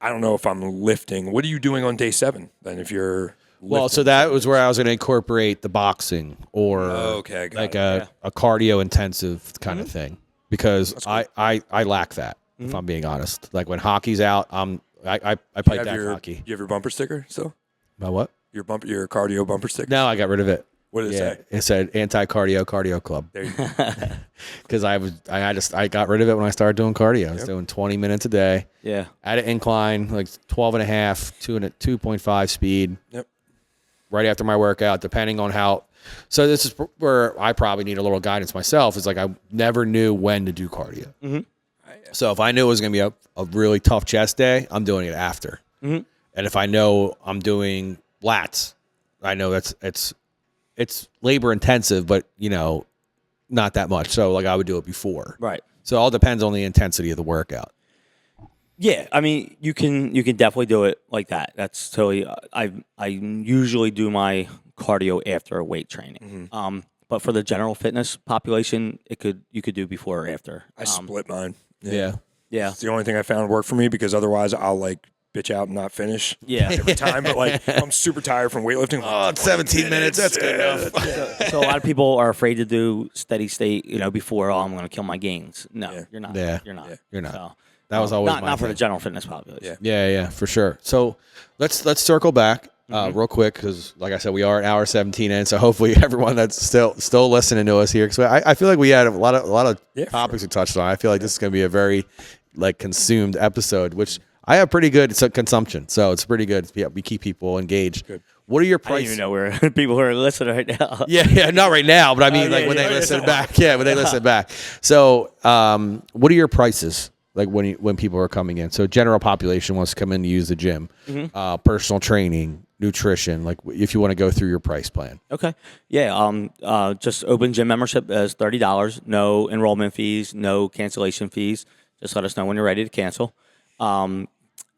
I don't know if I'm lifting. What are you doing on day 7 then if you're lifting? Well, so that was where I was going to incorporate the boxing or like a cardio intensive kind of thing, because cool. I lack that, if I'm being honest. Like when hockey's out, I play deck hockey. You have your bumper sticker still? My what? Your cardio bumper sticker? No, I got rid of it. What did it say? It said cardio club. There you go. Because I got rid of it when I started doing cardio. I was doing 20 minutes a day. Yeah. At an incline, like 12 and a half, 2.5 speed. Yep. Right after my workout, depending on how. So this is where I probably need a little guidance myself. Is like I never knew when to do cardio. Mm-hmm. So if I knew it was going to be a really tough chest day, I'm doing it after. Mm-hmm. And if I know I'm doing lats, I know it's labor intensive, but not that much. So like I would do it before. Right. So it all depends on the intensity of the workout. Yeah, I mean, you can definitely do it like that. That's totally. I usually do my cardio after weight training. Mm-hmm. But for the general fitness population, you could do before or after. I split mine. Yeah. It's the only thing I found worked for me, because otherwise I'll like bitch out and not finish. Yeah. Every time, but like I'm super tired from weightlifting. Oh, it's 17 minutes. That's good enough. So a lot of people are afraid to do steady state, before, I'm going to kill my gains. No, you're not. Yeah. You're not. You're not. So, that was always not for the general fitness population. Yeah, for sure. So let's circle back real quick, because like I said, we are an hour 17 in. So hopefully everyone that's still listening to us here, because I feel like we had a lot of topics we touched on. I feel like this is going to be a very consumed episode, which I have pretty good consumption, so it's pretty good. We keep people engaged. Good. What are your prices? I don't even know where people who are listening right now. Yeah, not right now, but I mean, when they listen back. Yeah, when they listen back. So, what are your prices? like when people are coming in. So general population wants to come in to use the gym, personal training, nutrition. Like if you want to go through your price plan. Okay. Yeah. Just open gym membership is $30. No enrollment fees, no cancellation fees. Just let us know when you're ready to cancel.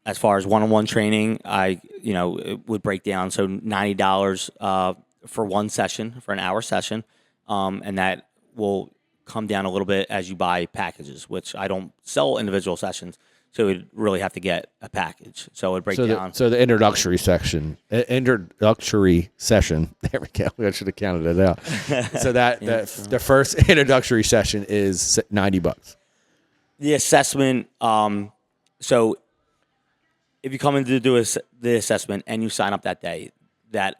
As far as one-on-one training, it would break down. So $90 for one session, for an hour session, and that will come down a little bit as you buy packages, which I don't sell individual sessions, so we'd really have to get a package. So it would break down. So the introductory session. There we go. I should have counted it out. So the first introductory session is $90. The assessment. So if you come in to do the assessment and you sign up that day, that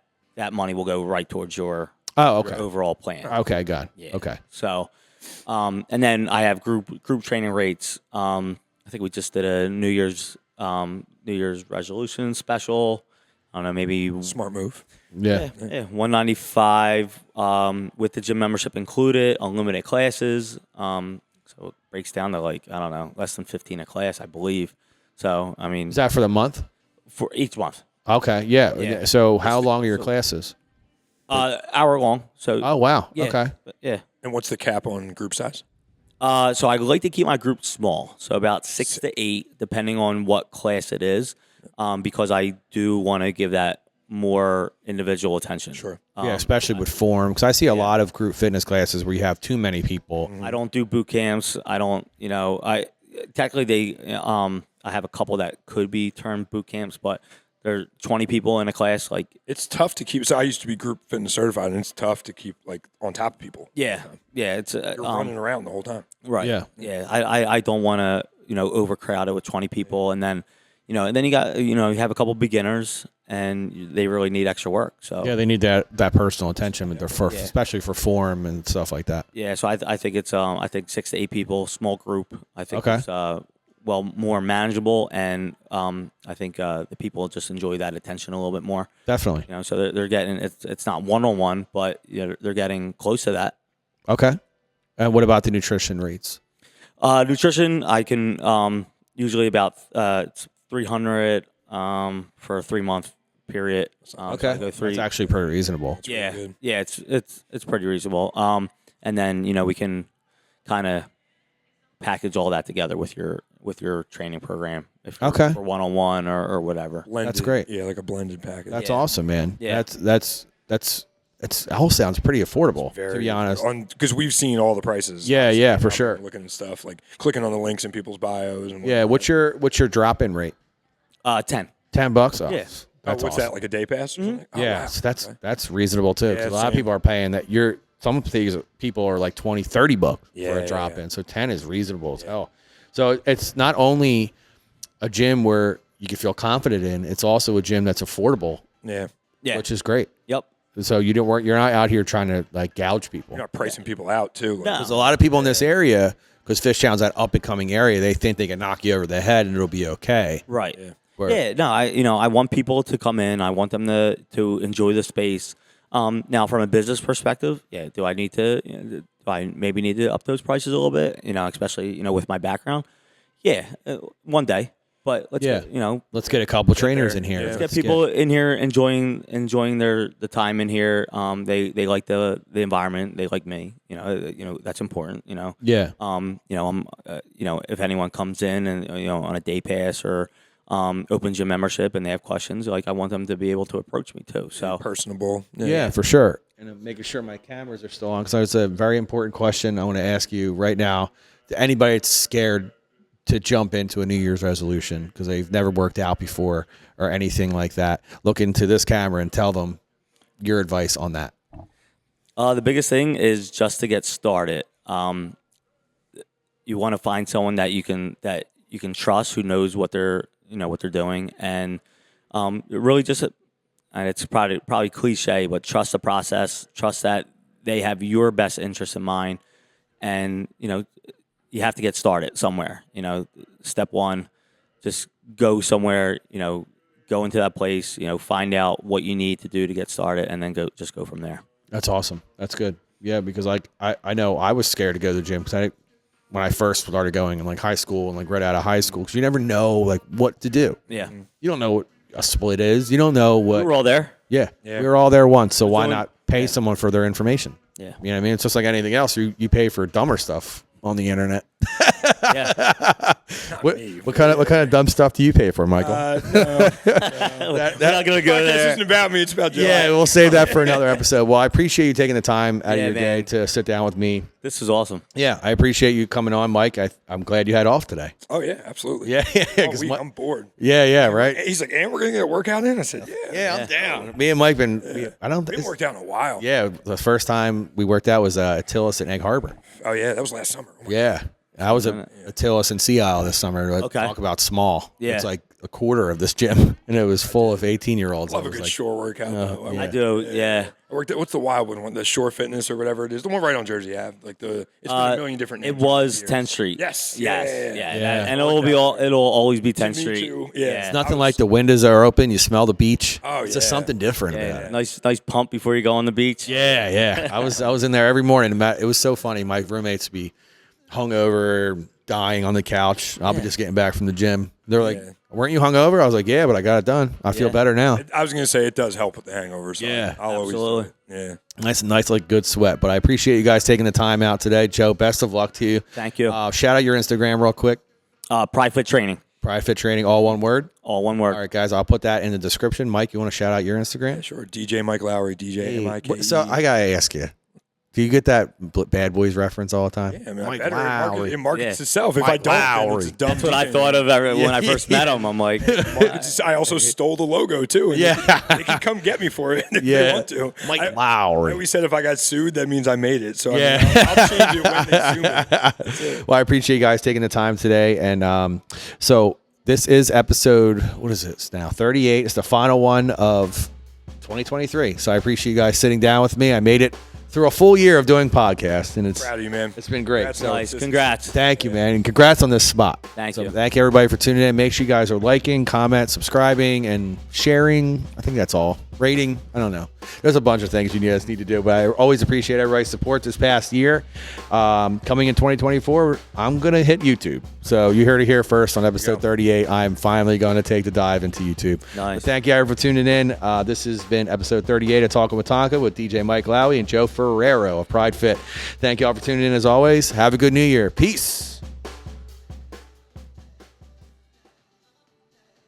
money will go right towards your overall plan. Okay, got it. Yeah. Okay. So, and then I have group training rates. I think we just did a New Year's resolution special. I don't know, maybe Smart move. Yeah. $195 with the gym membership included, unlimited classes. So it breaks down to like, I don't know, less than 15 a class, I believe. So, I mean, Is that for the month? For each month. Okay. Yeah. So how long are your classes? Hour long. So. Oh wow. Yeah, Okay. Yeah. And what's the cap on group size? So I like to keep my group small, so about 6 to 8, depending on what class it is, because I do want to give that more individual attention. Sure. Yeah, especially with form, because I see a lot of group fitness classes where you have too many people. I don't do boot camps. I don't, I technically I have a couple that could be termed boot camps, but there are 20 people in a class. Like It's tough to keep. So I used to be group fitness certified, and it's tough to keep like on top of people. yeah, it's You're running around the whole time. right. Yeah. I don't want to overcrowd it with 20 people, and then you got you have a couple beginners, and they really need extra work. So Yeah, they need that personal attention with especially for form and stuff like that. yeah, so I think it's 6 to 8 people, small group. I think Okay. it's more manageable, and I think the people just enjoy that attention a little bit more. Definitely. So they're getting it's not one-on-one, but they're getting close to that. Okay. And what about the nutrition rates? Nutrition, I can usually about it's $300 for a 3-month period. Okay, So I go that's actually pretty reasonable. yeah, good. yeah, it's pretty reasonable. And then we can kind of package all that together with your training program, if you're Okay. for one-on-one or whatever. Blended, great. Yeah, like a blended package. That's Yeah. awesome, man. Yeah. That's it all sounds pretty affordable, to be honest. Because we've seen all the prices. Yeah, obviously, yeah, for sure. Looking at stuff like clicking on the links in people's bios and Yeah, what's your drop-in rate? 10. $10? Oh, Yeah. that's what's awesome. that, like a day pass or something? Oh, Yeah, wow. so that's Okay. that's reasonable too. 'Cause Yeah, a lot of same. people are paying that. Some of these people are like $20-$30 for Yeah, a yeah, drop yeah. in. So 10 is reasonable as hell. So it's not only a gym where you can feel confident in, it's also a gym that's affordable, Yeah. Yeah. which is great. Yep. So you're not out here trying to like gouge people. You're not pricing people out too. Like, No. There's a lot of people in this area, because Fishtown's that up and coming area, they think they can knock you over the head and it'll be okay. Right. Yeah. Where- No, I want people to come in. I want them to enjoy the space. Now, from a business perspective, do I need to? Do I maybe need to up those prices a little bit? Especially with my background. Yeah, one day. But let's Let's get a couple trainers in here. Yeah. let's Let's get people in here enjoying the time in here. They like the environment. They like me. That's important. Yeah. I'm if anyone comes in and on a day pass or open gym membership and they have questions, like I want them to be able to approach me too. So personable. Yeah, for sure. And I'm making sure my cameras are still on, because it's a very important question I want to ask you right now. To anybody that's scared to jump into a New Year's resolution because they've never worked out before or anything like that, look into this camera and tell them your advice on that. The biggest thing is just to get started. You want to find someone that you can trust, who knows what they're doing, and really just and it's probably cliche, but trust the process. Trust that they have your best interest in mind, and you have to get started somewhere. Step one, just go somewhere. Go into that place. Find out what you need to do to get started, and then go from there. That's awesome. That's good. Yeah, because I know I was scared to go to the gym because when I first started going in like high school and like right out of high school, because you never know like what to do. Yeah. You don't know what a split is. You don't know what. We were all there. Yeah. We were all there once. So why only- not pay someone for their information? Yeah. You know what I mean? It's just like anything else. You pay for dumber stuff on the internet. Yeah. What kind of dumb stuff do you pay for, Michael? We're not going to go This there. isn't about me. It's about Joe. Yeah, we'll save that for another episode. Well, I appreciate you taking the time out of Yeah, your day man. to sit down with me. This was awesome. Yeah, I appreciate you coming on, Mike. I'm glad you had off today. Oh yeah, absolutely. Yeah, Oh, 'cause I'm bored. yeah, right. He's like, and we're gonna get a workout in. I said, yeah. I'm down. Me and Mike I don't We think. haven't worked out in a while. Yeah, the first time we worked out was at Tillis and Egg Harbor. Oh yeah, that was last summer. Yeah, I was at Tillis and Sea Isle this summer. Okay. Talk about small. Yeah. It's like a quarter of this gym, and it was full of 18-year-olds. Love a good shore workout. Though. I do, yeah. I worked at, what's the wild one? The Shore Fitness or whatever it is. The one right on Jersey Ave. Like it's been a million different names. It was over the 10th years. Street. Yes. Yes. Yeah. And it'll always be 10th Me Street. too. Yeah. It's nothing like the windows are open. You smell the beach. Oh, it's just yeah. something different about Yeah. it. Nice pump before you go on the beach. Yeah. I was in there every morning. It was so funny. My roommates would be hungover, dying on the couch. I'll be just getting back from the gym. They're like, "Weren't you hungover?" I was like, "Yeah, but I got it done. I feel better now." I was gonna say it does help with the hangover. So Yeah, I'll absolutely. always do it. Yeah. Nice, like good sweat. But I appreciate you guys taking the time out today, Joe. Best of luck to you. Thank you. Shout out your Instagram real quick. Pride Fit Training. Pride Fit Training, all one word. All one word. All right, guys. I'll put that in the description. Mike, you want to shout out your Instagram? Sure. DJ Mike Lowry. DJ MIKE. So I gotta ask you. Do you get that Bad Boys reference all the time? Yeah, I mean, Mike better. Lowry. It markets Yeah. itself. If Mike I don't, then Lowry. it's a dumb. That's what I thought of when I first met him. I'm like, I also stole the logo too. And Yeah. they can come get me for it if they want to. Mike I Lowry. always said if I got sued, that means I made it. So Yeah. I mean, I'll change it when they sue me. That's it. Well, I appreciate you guys taking the time today. And so this is episode, what is it now? 38. It's the final one of 2023. So I appreciate you guys sitting down with me. I made it through a full year of doing podcasts, and Proud of you, man. it's been great. Congrats So on nice. this. Congrats. thank you, man, and congrats on this spot. Thank So you. thank you, everybody, for tuning in. Make sure you guys are liking, comment, subscribing, and sharing. I think that's all. Rating. I don't know. There's a bunch of things you guys need to do, but I always appreciate everybody's support this past year. Coming in 2024, I'm going to hit YouTube. So you heard it here first on episode 38. I'm finally going to take the dive into YouTube. Nice. But thank you, everyone, for tuning in. This has been episode 38 of Talkin with Tonka with DJ Mike Lowry and Joe Ferraro of Pride Fit. Thank you all for tuning in as always. Have a good new year. Peace.